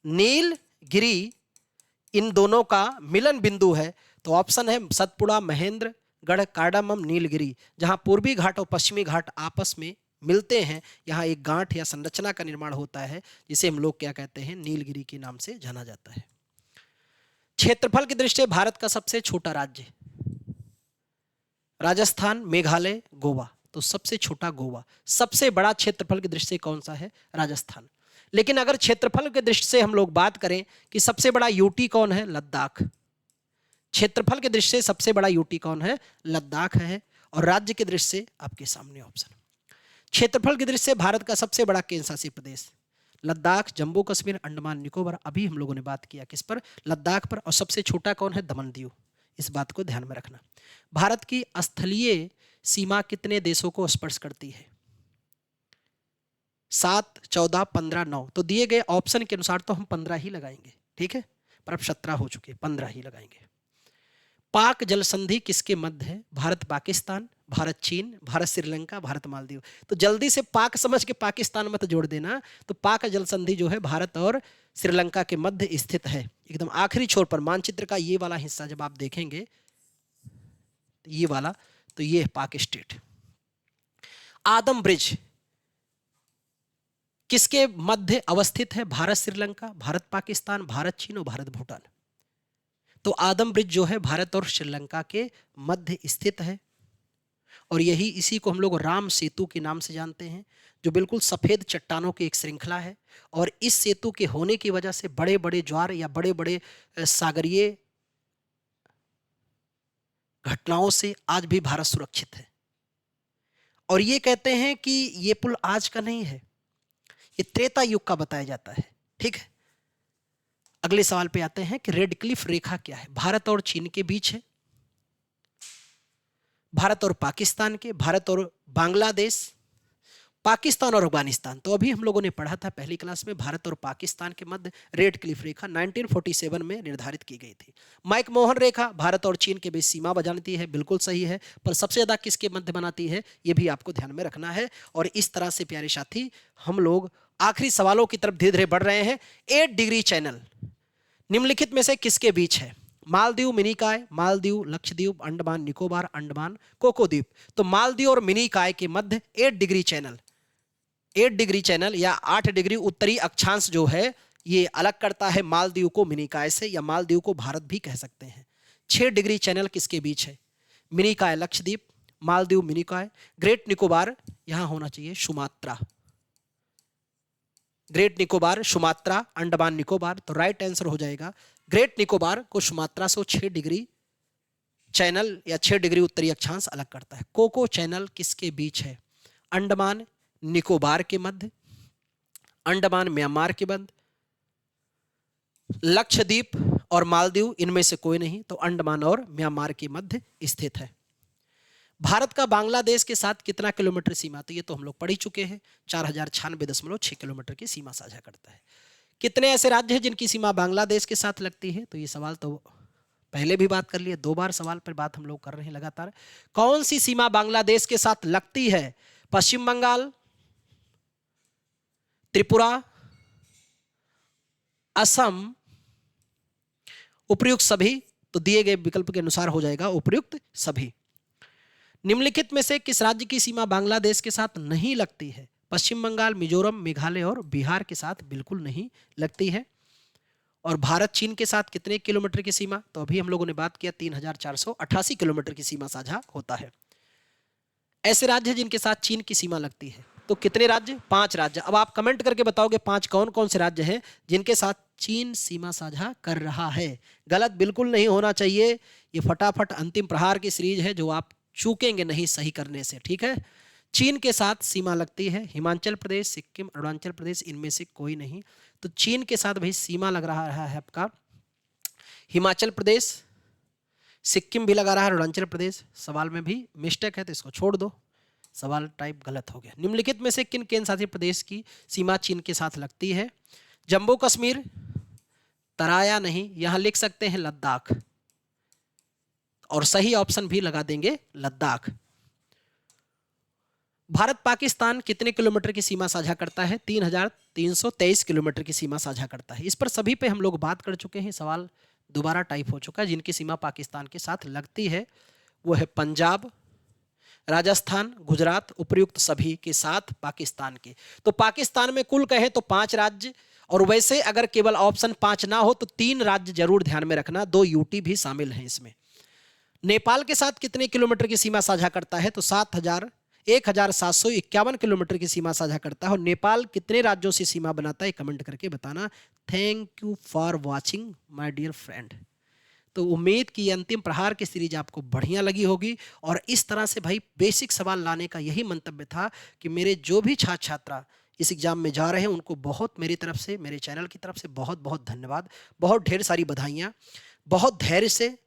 नीलगिरी इन दोनों का मिलन बिंदु है। तो ऑप्शन है सतपुड़ा, महेंद्रगढ़, कार्डामम, नीलगिरी। जहां पूर्वी घाट और पश्चिमी घाट आपस में मिलते हैं, यहाँ एक गांठ या संरचना का निर्माण होता है, जिसे हम लोग क्या कहते हैं, नीलगिरी के नाम से जाना जाता है। क्षेत्रफल की दृष्टि से भारत का सबसे छोटा राज्य राजस्थान, मेघालय, गोवा। तो सबसे छोटा गोवा। सबसे बड़ा क्षेत्रफल की दृष्टि से कौन सा है? राजस्थान। लेकिन अगर क्षेत्रफल की दृष्टि से हम लोग बात करें कि सबसे बड़ा यूटी कौन है? लद्दाख। क्षेत्रफल की दृष्टि से सबसे बड़ा यूटी कौन है? लद्दाख है। और राज्य की दृष्टि से आपके सामने ऑप्शन। क्षेत्रफल की दृष्टि से भारत का सबसे बड़ा केंद्र शासित प्रदेश लद्दाख, जम्मू कश्मीर, अंडमान निकोबार। अभी हम लोगों ने बात किया किस पर? लद्दाख पर। और सबसे छोटा कौन है? दमन दीव। इस बात को ध्यान में रखना। भारत की स्थलीय सीमा कितने देशों को स्पर्श करती है? 7, 14, 15, 9। तो दिए गए ऑप्शन के अनुसार तो हम 15 ही लगाएंगे, ठीक है, पर अब 17 हो चुके, 15 ही लगाएंगे। पाक जल संधि किसके मध्य है? भारत पाकिस्तान, भारत चीन, भारत श्रीलंका, भारत मालदीव। तो जल्दी से पाक समझ के पाकिस्तान मत जोड़ देना। तो पाक जल संधि जो है भारत और श्रीलंका के मध्य स्थित है, एकदम आखिरी छोर पर। मानचित्र का ये वाला हिस्सा जब आप देखेंगे, ये वाला, तो ये पाक स्टेट। आदम ब्रिज किसके मध्य अवस्थित है? भारत श्रीलंका, भारत पाकिस्तान, भारत चीन और भारत भूटान। तो आदम ब्रिज जो है भारत और श्रीलंका के मध्य स्थित है। और यही इसी को हम लोग राम सेतु के नाम से जानते हैं, जो बिल्कुल सफेद चट्टानों की एक श्रृंखला है। और इस सेतु के होने की वजह से बड़े बड़े ज्वार या बड़े बड़े सागरीय घटनाओं से आज भी भारत सुरक्षित है। और ये कहते हैं कि ये पुल आज का नहीं है, ये त्रेता युग का बताया जाता है, ठीक है। अगले सवाल पे आते हैं कि रेड क्लिफ रेखा क्या है? भारत और चीन के बीच है, भारत और पाकिस्तान के, भारत और बांग्लादेश, पाकिस्तान और अफगानिस्तान। तो अभी हम लोगों ने पढ़ा था पहली क्लास में, भारत और पाकिस्तान के मध्य रेड क्लिफ रेखा 1947 में निर्धारित की गई थी। माइक मोहन रेखा भारत और चीन के बीच सीमा बनाती है, बिल्कुल सही है, पर सबसे ज्यादा किसके मध्य बनाती है, यह भी आपको ध्यान में रखना है। और इस तरह से प्यारे साथी हम लोग आखिरी सवालों की तरफ धीरे धीरे बढ़ रहे हैं। 8 डिग्री चैनल निम्नलिखित में से किसके बीच है? मालदीव, मिनिकॉय, मालदीव, लक्षद्वीप, अंडमान निकोबार, अंडमान कोकोद्वीप। तो मालदीव और मिनिकॉय के मध्य 8 डिग्री चैनल, 8 डिग्री चैनल या 8 डिग्री उत्तरी अक्षांश जो है, ये अलग करता है मालदीव को मिनिकॉय से, या मालदीव को भारत भी कह सकते हैं। 6 डिग्री चैनल किसके बीच है? मिनिकॉय लक्षद्वीप, मालदीव मिनिकॉय, ग्रेट निकोबार, यहां होना चाहिए Sumatra, great Nicobar, Sumatra, Andaman Nicobar. तो राइट आंसर हो जाएगा ग्रेट निकोबार को सुमात्रा से 6 डिग्री चैनल या 6 डिग्री उत्तरी अक्षांश अलग करता है। कोको चैनल किसके बीच है? अंडमान निकोबार के मध्य, अंडमान म्यांमार के मध्य, लक्षद्वीप और मालदीव, इनमें से कोई नहीं, तो अंडमान और म्यांमार के मध्य स्थित है। भारत का बांग्लादेश के साथ कितना किलोमीटर सीमा? तो ये तो हम लोग पढ़ ही चुके हैं, 4096.6 किलोमीटर की सीमा साझा करता है। कितने ऐसे राज्य हैं जिनकी सीमा बांग्लादेश के साथ लगती है? तो ये सवाल तो पहले भी बात कर लिए, 2 बार सवाल पर बात हम लोग कर रहे हैं लगातार। कौन सी सीमा बांग्लादेश के साथ लगती है? पश्चिम बंगाल, त्रिपुरा, असम, उपयुक्त सभी। तो दिए गए विकल्प के अनुसार हो जाएगा उपयुक्त सभी। निम्नलिखित में से किस राज्य की सीमा बांग्लादेश के साथ नहीं लगती है? पश्चिम बंगाल, मिजोरम, मेघालय और बिहार के साथ बिल्कुल नहीं लगती है। और भारत चीन के साथ कितने किलोमीटर की सीमा? तो अभी हम लोगों ने बात किया 3488 किलोमीटर की सीमा साझा होता है। ऐसे राज्य हैं जिनके साथ चीन की सीमा लगती है, तो कितने राज्य? 5 राज्य। अब आप कमेंट करके बताओगे 5 कौन कौन से राज्य हैं जिनके साथ चीन सीमा साझा कर रहा है। गलत बिल्कुल नहीं होना चाहिए, ये फटाफट अंतिम प्रहार की सीरीज है जो आप चूकेंगे नहीं सही करने से, ठीक है। चीन के साथ सीमा लगती है हिमाचल प्रदेश, सिक्किम, अरुणाचल प्रदेश, इनमें से कोई नहीं। तो चीन के साथ भाई सीमा लग रहा है आपका हिमाचल प्रदेश, सिक्किम भी लगा रहा है, अरुणाचल प्रदेश। सवाल में भी मिस्टेक है तो इसको छोड़ दो, सवाल टाइप गलत हो गया। निम्नलिखित में से किन केंद्र शासित प्रदेश की सीमा चीन के साथ लगती है? जम्मू कश्मीर, तराया नहीं, यहां लिख सकते हैं लद्दाख, और सही ऑप्शन भी लगा देंगे लद्दाख। भारत पाकिस्तान कितने किलोमीटर की सीमा साझा करता है? 3323 किलोमीटर की सीमा साझा करता है। इस पर सभी पे हम लोग बात कर चुके हैं, सवाल दोबारा टाइप हो चुका है, जिनकी सीमा पाकिस्तान के साथ लगती है वो है पंजाब, राजस्थान, गुजरात, उपर्युक्त सभी के साथ पाकिस्तान के। तो पाकिस्तान में कुल कहें तो 5 राज्य, और वैसे अगर केवल ऑप्शन 5 ना हो तो 3 राज्य जरूर ध्यान में रखना, 2 यूटी भी शामिल हैं इसमें। नेपाल के साथ कितने किलोमीटर की सीमा साझा करता है? तो 1751 किलोमीटर की सीमा साझा करता है। और नेपाल कितने राज्यों से सीमा बनाता है, कमेंट करके बताना। Thank you for watching my dear friend. तो उम्मीद की अंतिम प्रहार की सीरीज आपको बढ़िया लगी होगी, और इस तरह से भाई बेसिक सवाल लाने का यही मंतव्य था कि मेरे जो भी छात्र छात्रा इस एग्जाम में जा रहे हैं उनको बहुत मेरी तरफ से, मेरे चैनल की तरफ से बहुत बहुत धन्यवाद, बहुत ढेर सारी बधाइयाँ। बहुत धैर्य से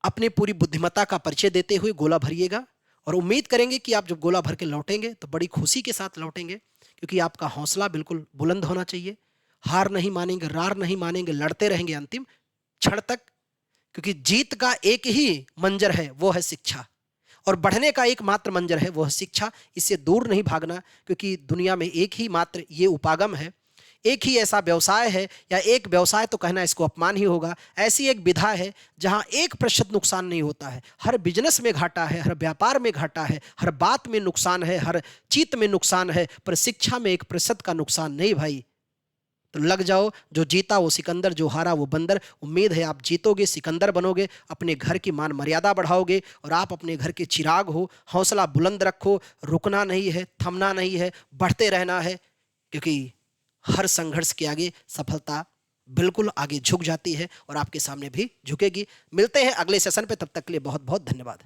अपने पूरी बुद्धिमत्ता का परिचय देते हुए गोला भरिएगा, और उम्मीद करेंगे कि आप जब गोला भर के लौटेंगे तो बड़ी खुशी के साथ लौटेंगे, क्योंकि आपका हौसला बिल्कुल बुलंद होना चाहिए। हार नहीं मानेंगे, रार नहीं मानेंगे, लड़ते रहेंगे अंतिम क्षण तक, क्योंकि जीत का एक ही मंजर है, वो है शिक्षा, और बढ़ने का एकमात्र मंजर है, वो है शिक्षा। इससे दूर नहीं भागना, क्योंकि दुनिया में एक ही मात्र ये उपागम है, एक ही ऐसा व्यवसाय है, या एक व्यवसाय तो कहना इसको अपमान ही होगा, ऐसी एक विधा है जहां 1% नुकसान नहीं होता है। हर बिजनेस में घाटा है, हर व्यापार में घाटा है, हर बात में नुकसान है, हर चीत में नुकसान है, पर शिक्षा में 1% का नुकसान नहीं भाई। तो लग जाओ, जो जीता वो सिकंदर, जो हारा वो बंदर। उम्मीद है आप जीतोगे, सिकंदर बनोगे, अपने घर की मान मर्यादा बढ़ाओगे, और आप अपने घर के चिराग हो। हौसला बुलंद रखो, रुकना नहीं है, थमना नहीं है, बढ़ते रहना है, क्योंकि हर संघर्ष के आगे सफलता बिल्कुल आगे झुक जाती है, और आपके सामने भी झुकेगी। मिलते हैं अगले सेशन पे, तब तक के लिए बहुत बहुत धन्यवाद।